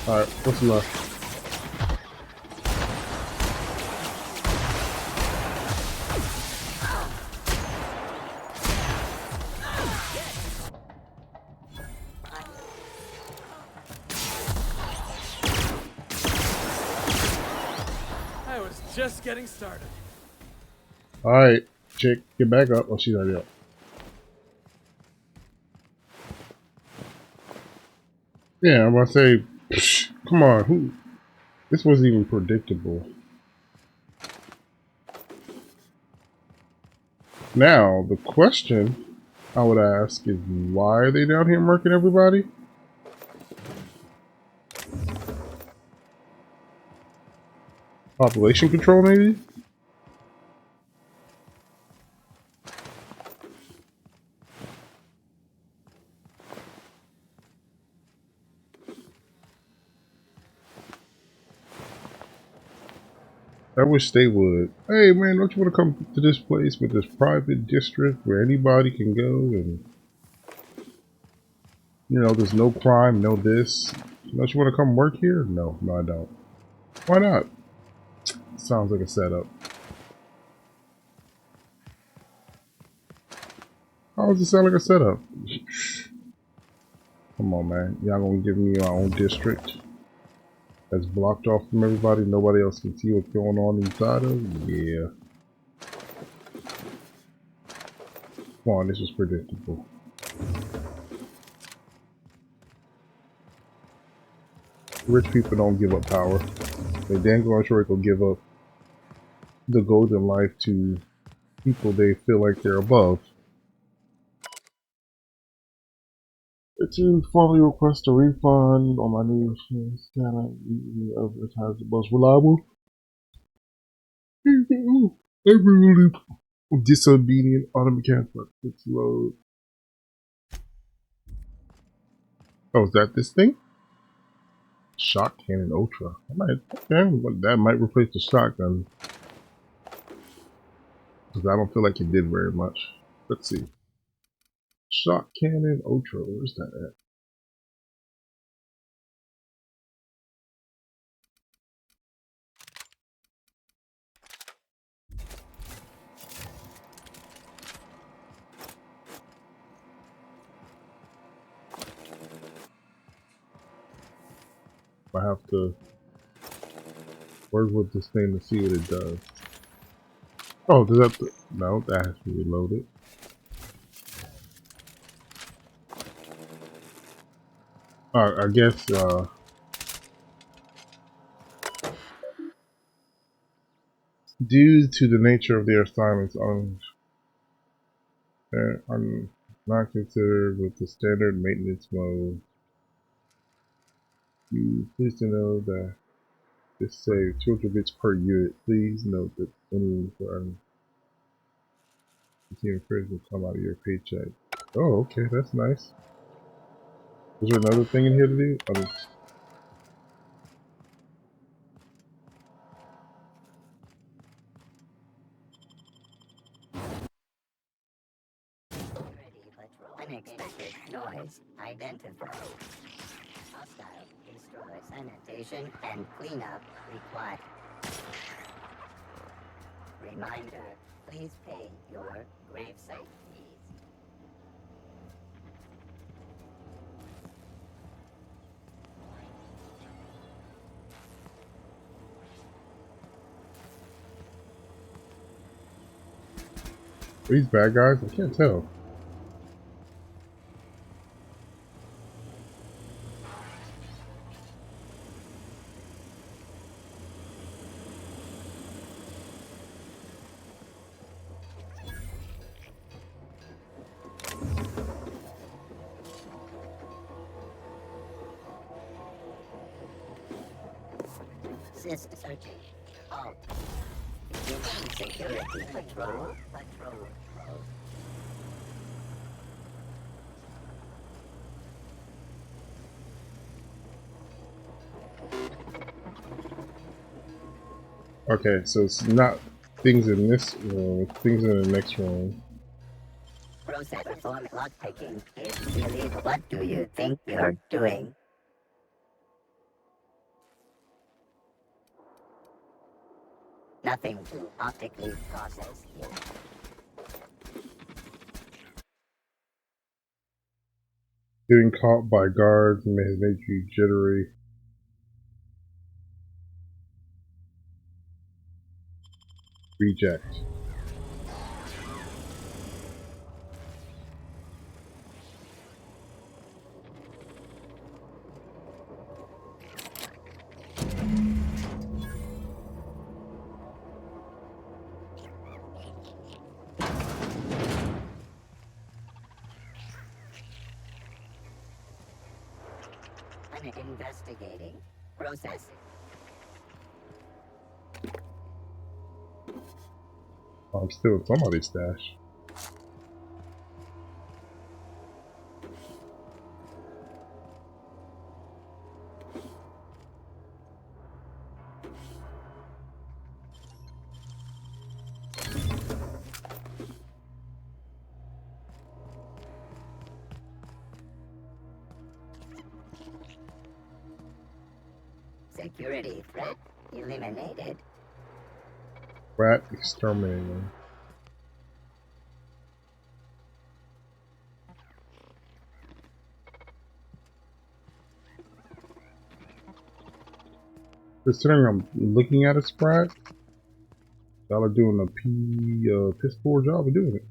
Alright, what's left? Just getting started. Alright, chick, get back up. Oh, she's already up. Yeah, I'm gonna say, psh, come on, who? This wasn't even predictable. Now, the question I would ask is, why are they down here murking everybody? Population control, maybe? I wish they would. Hey man, don't you want to come to this place with this private district where anybody can go and, you know, there's no crime, no this. Don't you want to come work here? No, I don't. Why not? Sounds like a setup. How does it sound like a setup? Come on, man. Y'all gonna give me my own district that's blocked off from everybody? Nobody else can see what's going on inside of? Yeah. Come on, this is predictable. Rich people don't give up power. They damn sure will give up the golden life to people they feel like they're above. To formally request a refund on my new insurance scanner, usually advertised the most reliable. Every really disobedient auto mechanic. Let's load. Oh, is that this thing? Shock cannon ultra. That might replace the shotgun. Because I don't feel like it did very much. Let's see. Shock cannon ultra. Where's that at? I have to work with this thing to see what it does. Oh, does that? No, that has to be reloaded. I guess due to the nature of their assignments, are not considered with the standard maintenance mode. You please to know that this saves 200 bits per unit. Please note that any continuing credits will come out of your paycheck. Oh, okay, that's nice. Is there another thing in here to do? Unexpected noise identified. Hostile destroy sanitation and cleanup required. Reminder, please pay your gravesite fees. Are these bad guys? I can't tell. Assist searching. Halt. Beginning security patrol. Patrol. Okay, so it's not things in this room, it's things in the next room. Process perform lockpicking. Really, what do you think you're doing? Nothing to optically process here. Getting caught by guards may have made you jittery. Reject. Investigating. Processing. I'm still in somebody's stash. Security threat eliminated. Rat exterminator. Considering I'm looking at a Sprat, y'all are doing a piss poor job of doing it.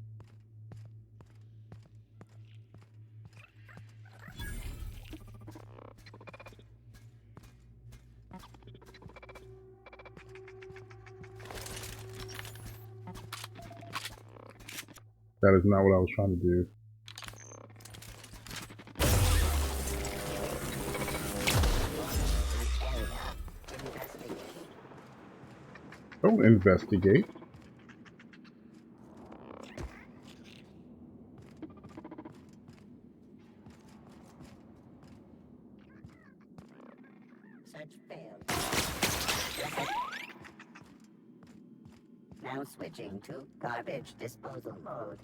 That is not what I was trying to do. Don't investigate. Search failed. Now switching to garbage disposal mode.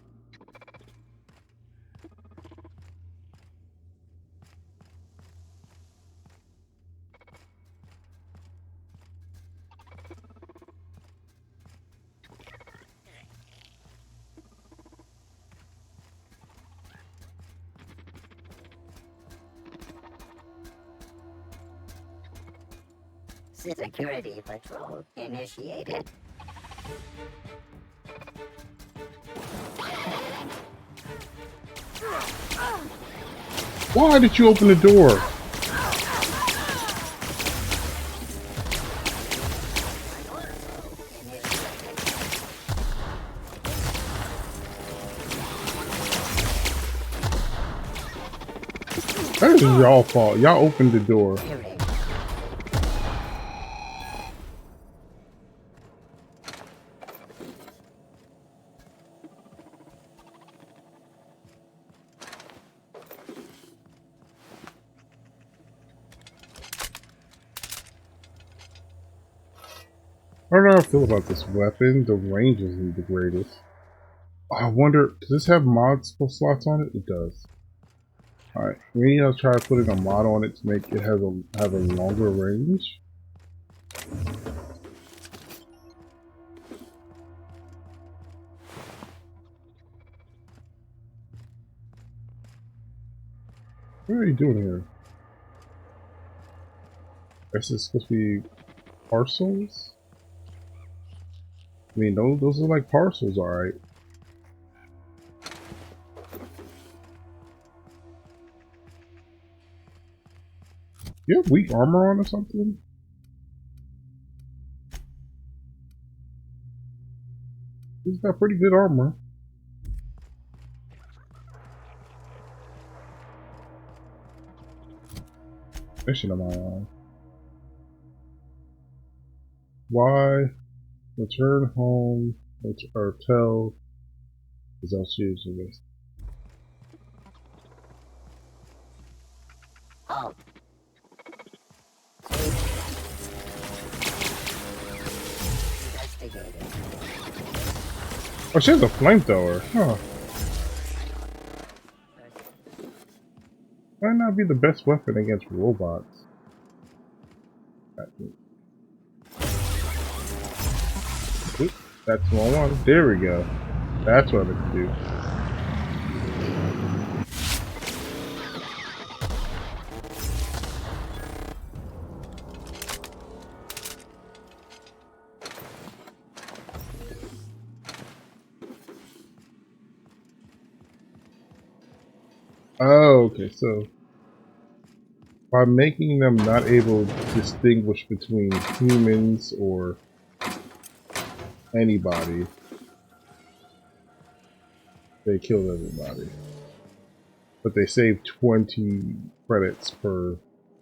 Security patrol initiated. Why did you open the door? That is y'all fault. Y'all opened the door. I don't know how I feel about this weapon. The range isn't the greatest. I wonder, does this have mod slots on it? It does. Alright, maybe I'll try putting a mod on it to make it have a longer range. What are you doing here? This is supposed to be parcels? I mean, those are like parcels, alright. You have weak armor on or something? He's got pretty good armor. Mission on my eye. Why? Return home, or tell is LC's this. Oh. Oh, she has a flamethrower. Huh. Might not be the best weapon against robots. Oops, that's the wrong one. There we go. That's what I can do. Oh, okay, so by making them not able to distinguish between humans or anybody, they killed everybody. But they saved 20 credits per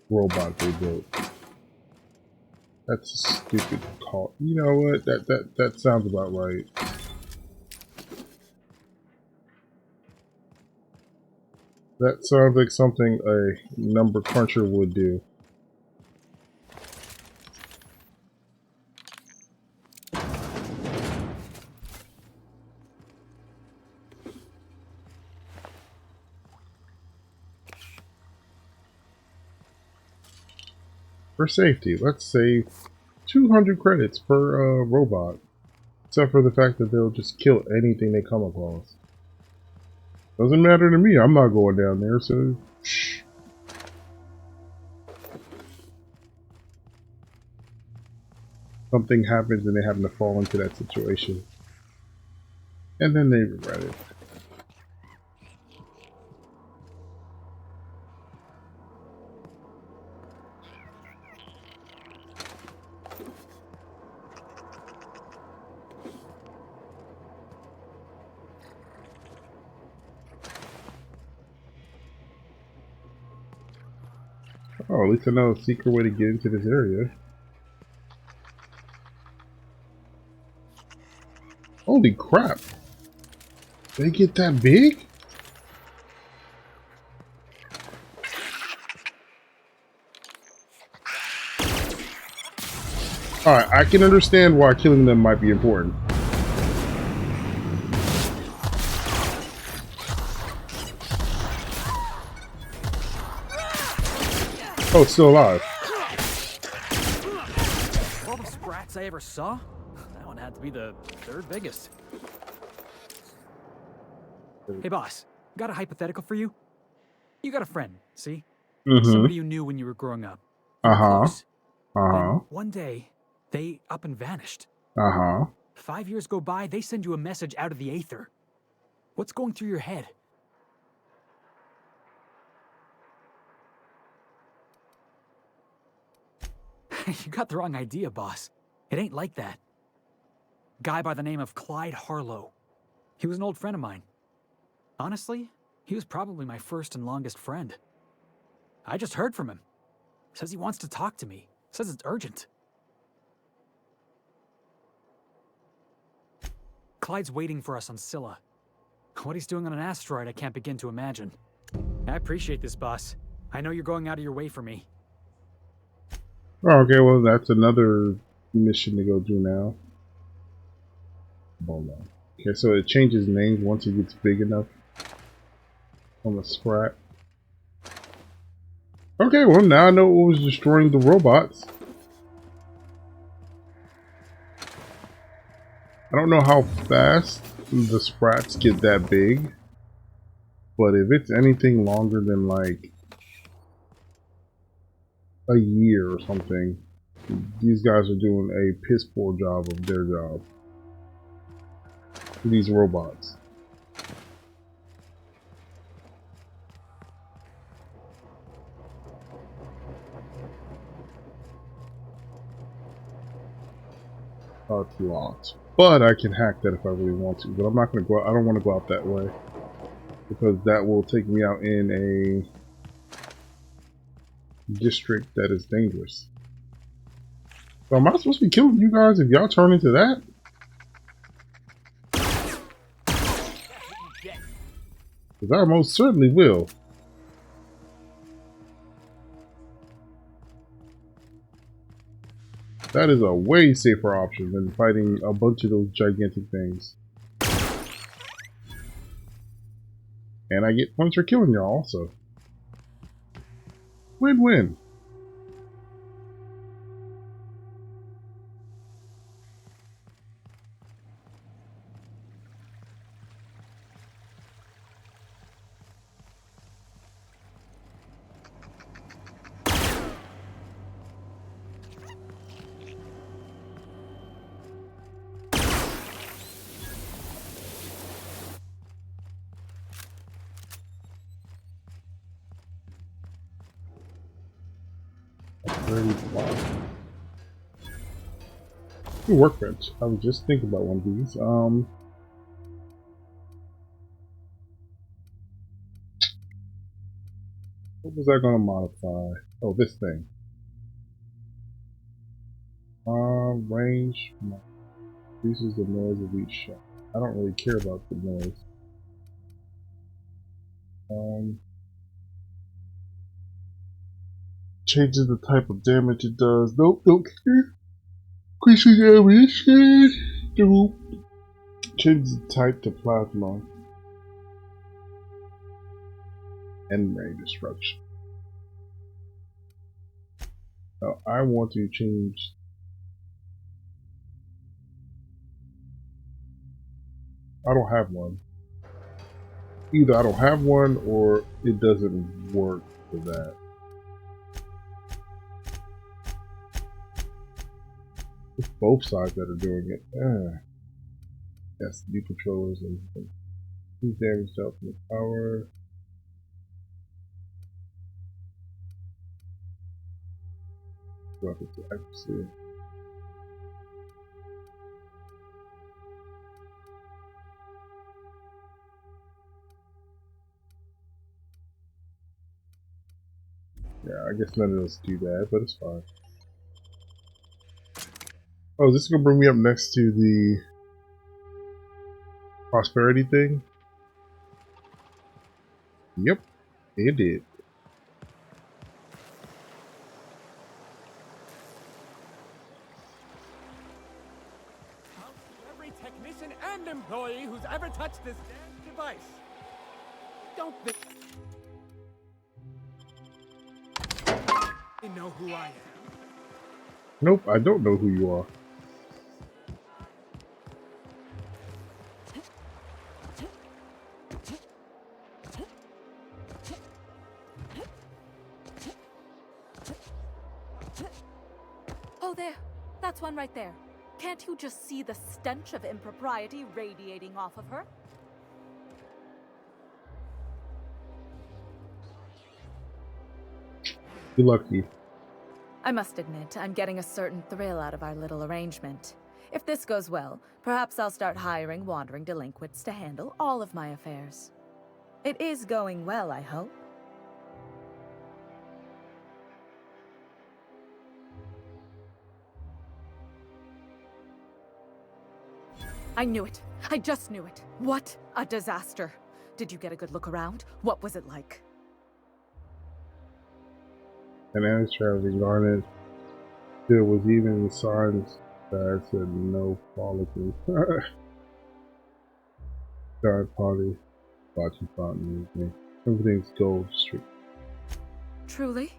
robot they built. That's a stupid call. You know what? That sounds about right. That sounds like something a number cruncher would do. For safety, let's save 200 credits per robot. Except for the fact that they'll just kill anything they come across. Doesn't matter to me. I'm not going down there, so... Something happens and they happen to fall into that situation. And then they regret it. Oh, at least I know a secret way to get into this area. Holy crap! They get that big? Alright, I can understand why killing them might be important. Oh, it's still alive. All the sprats I ever saw? That one had to be the third biggest. Hey boss, got a hypothetical for you? You got a friend, see? Somebody you knew when you were growing up. Close. And one day, they up and vanished. 5 years go by, they send you a message out of the aether. What's going through your head? You got the wrong idea, boss. It ain't like that. Guy by the name of Clyde Harlow. He was an old friend of mine. Honestly, he was probably my first and longest friend. I just heard from him. Says he wants to talk to me. Says it's urgent. Clyde's waiting for us on Scylla. What he's doing on an asteroid, I can't begin to imagine. I appreciate this, boss. I know you're going out of your way for me. Oh, okay, well, that's another mission to go do now. Hold on. Okay, so it changes names once it gets big enough on the sprat. Okay, well, now I know what was destroying the robots. I don't know how fast the sprats get that big, but if it's anything longer than like a year or something, these guys are doing a piss poor job of their job. These robots. That's locked. But I can hack that if I really want to. But I'm not going to go out. I don't want to go out that way, because that will take me out in a district that is dangerous. So am I supposed to be killing you guys if y'all turn into that? Because I most certainly will. That is a way safer option than fighting a bunch of those gigantic things. And I get points for killing y'all also. Win-win. Ooh, workbench. I was just thinking about one of these. What was I going to modify? Oh, this thing. Range reduces the noise of each shot. I don't really care about the noise. Changes the type of damage it does. Nope, don't care. Increases damage. Nope. Changes the type to plasma. And ray destruction. Now I want to change I don't have one. Either I don't have one or it doesn't work for that. It's both sides that are doing it. Yes, new controllers and who's damage dealt from the power. Weapons to accuracy. Yeah, I guess none of those do that, but it's fine. Oh, is this gonna bring me up next to the prosperity thing? Yep, it did. Every technician and employee who's ever touched this damn device. Don't they know who I am? Nope, I don't know who you are. Oh, there. That's one right there. Can't you just see the stench of impropriety radiating off of her? You're lucky. I must admit, I'm getting a certain thrill out of our little arrangement. If this goes well, perhaps I'll start hiring wandering delinquents to handle all of my affairs. It is going well, I hope. I knew it. I just knew it. What a disaster. Did you get a good look around? What was it like? And as traveling garnet, there was even signs that said no follicles. Giant party, watching fountain evening. Everything's gold street. Truly?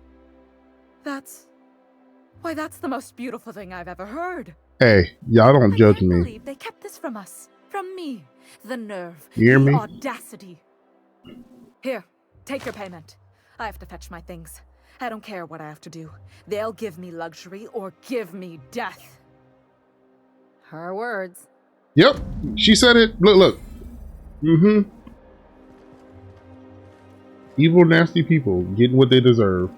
Why, that's the most beautiful thing I've ever heard. Hey, y'all don't judge I can't me. believe they kept this from us. From me. The nerve. You hear the me? audacity. Here, take your payment. I have to fetch my things. I don't care what I have to do. They'll give me luxury or give me death. Her words. Yep, she said it. Look. Mm-hmm. Evil, nasty people getting what they deserve.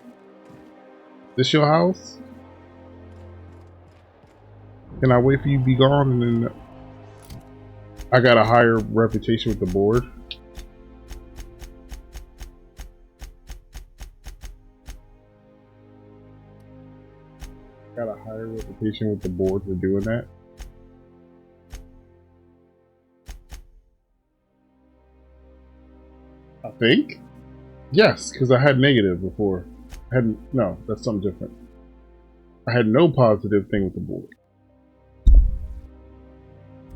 This your house? Can I wait for you to be gone and then I got a higher reputation with the board? Got a higher reputation with the board for doing that? I think? Yes, because I had negative before. No, that's something different. I had no positive thing with the board.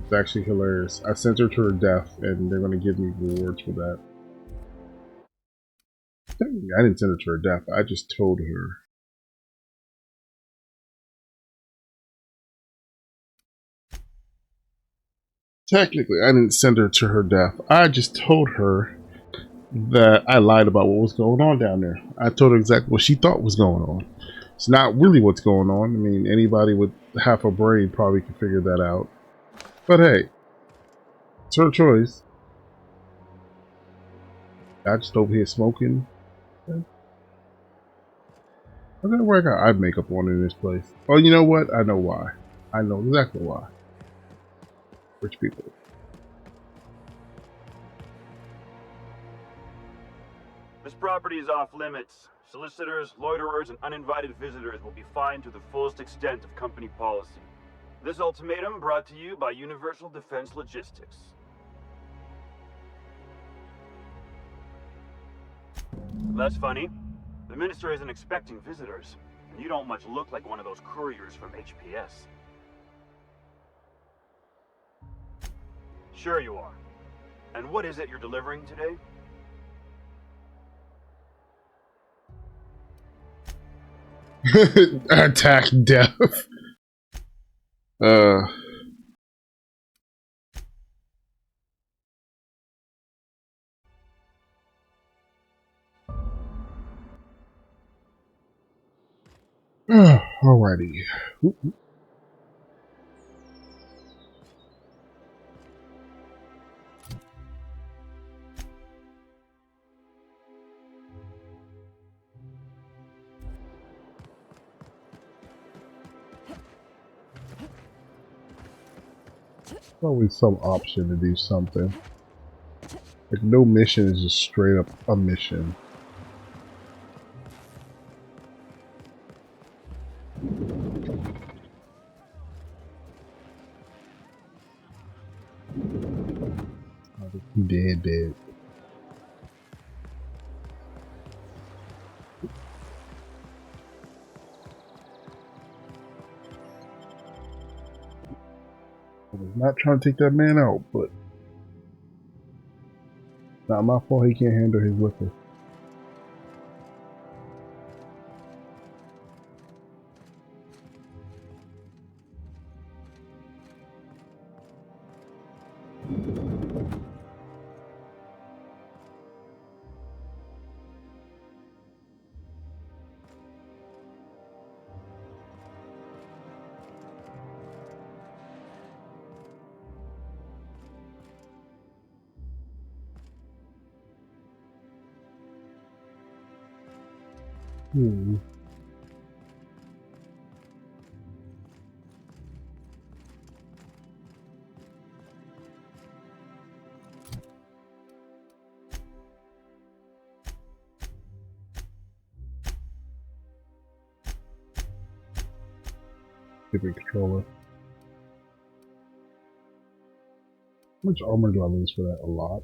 It's actually hilarious. I sent her to her death, and they're going to give me rewards for that. I didn't send her to her death. I just told her. Technically, I didn't send her to her death. I just told her that I lied about what was going on down there. I told her exactly what she thought was going on. It's not really what's going on. I mean, anybody with half a brain probably can figure that out. But hey, it's her choice. I just over here smoking. Okay, where I got eye makeup on in this place. Oh, you know what? I know why. I know exactly why. Rich people. This property is off limits. Solicitors, loiterers, and uninvited visitors will be fined to the fullest extent of company policy. This ultimatum brought to you by Universal Defense Logistics. That's funny. The minister isn't expecting visitors, and you don't much look like one of those couriers from HPS. Sure you are. And what is it you're delivering today? Attack death. Alrighty. Always some option to do something. Like no mission is just straight up a mission. Dead. I was not trying to take that man out, but not my fault he can't handle his liquor. Different controller. How much armor do I lose for that? A lot.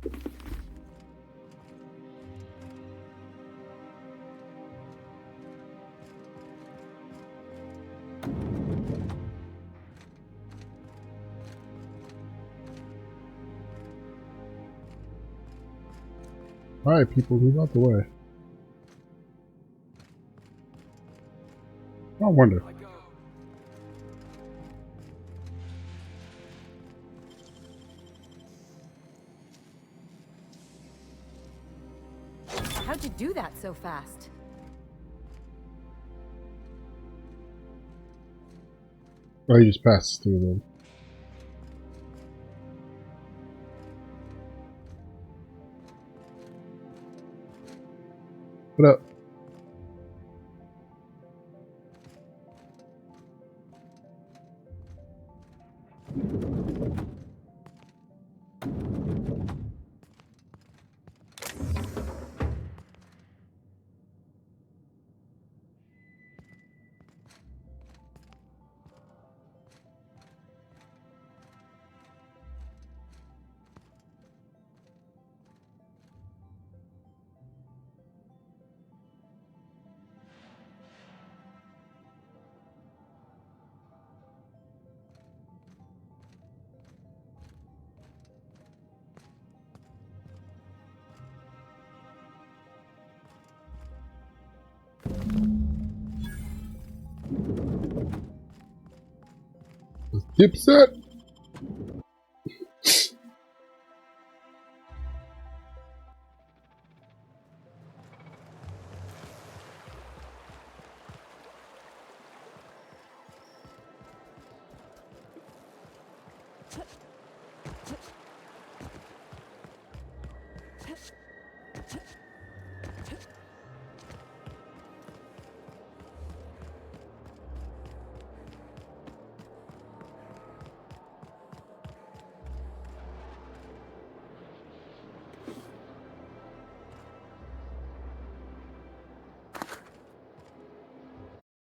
Alright, people, move out the way. I wonder. How'd you do that so fast? Oh, you just passed through them. What up? Dipset?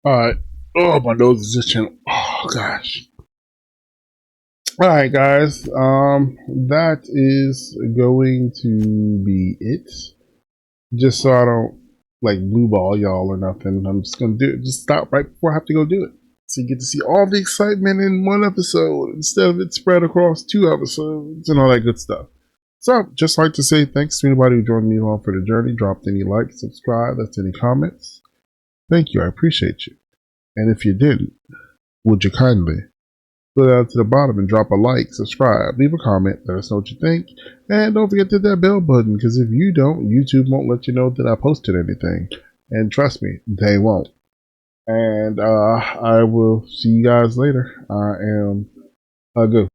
Alright. Oh, my nose is itching. Oh, gosh. Alright, guys. That is going to be it. Just so I don't, like, blue ball y'all or nothing. I'm just going to do it. Just stop right before I have to go do it. So you get to see all the excitement in one episode instead of it spread across 2 episodes and all that good stuff. So, just like to say thanks to anybody who joined me along for the journey. Dropped any likes, subscribe, left any comments. Thank you. I appreciate you. And if you didn't, would you kindly go down to the bottom and drop a like, subscribe, leave a comment, let us know what you think, and don't forget to hit that bell button, because if you don't, YouTube won't let you know that I posted anything. And trust me, they won't. And I will see you guys later. I am Go.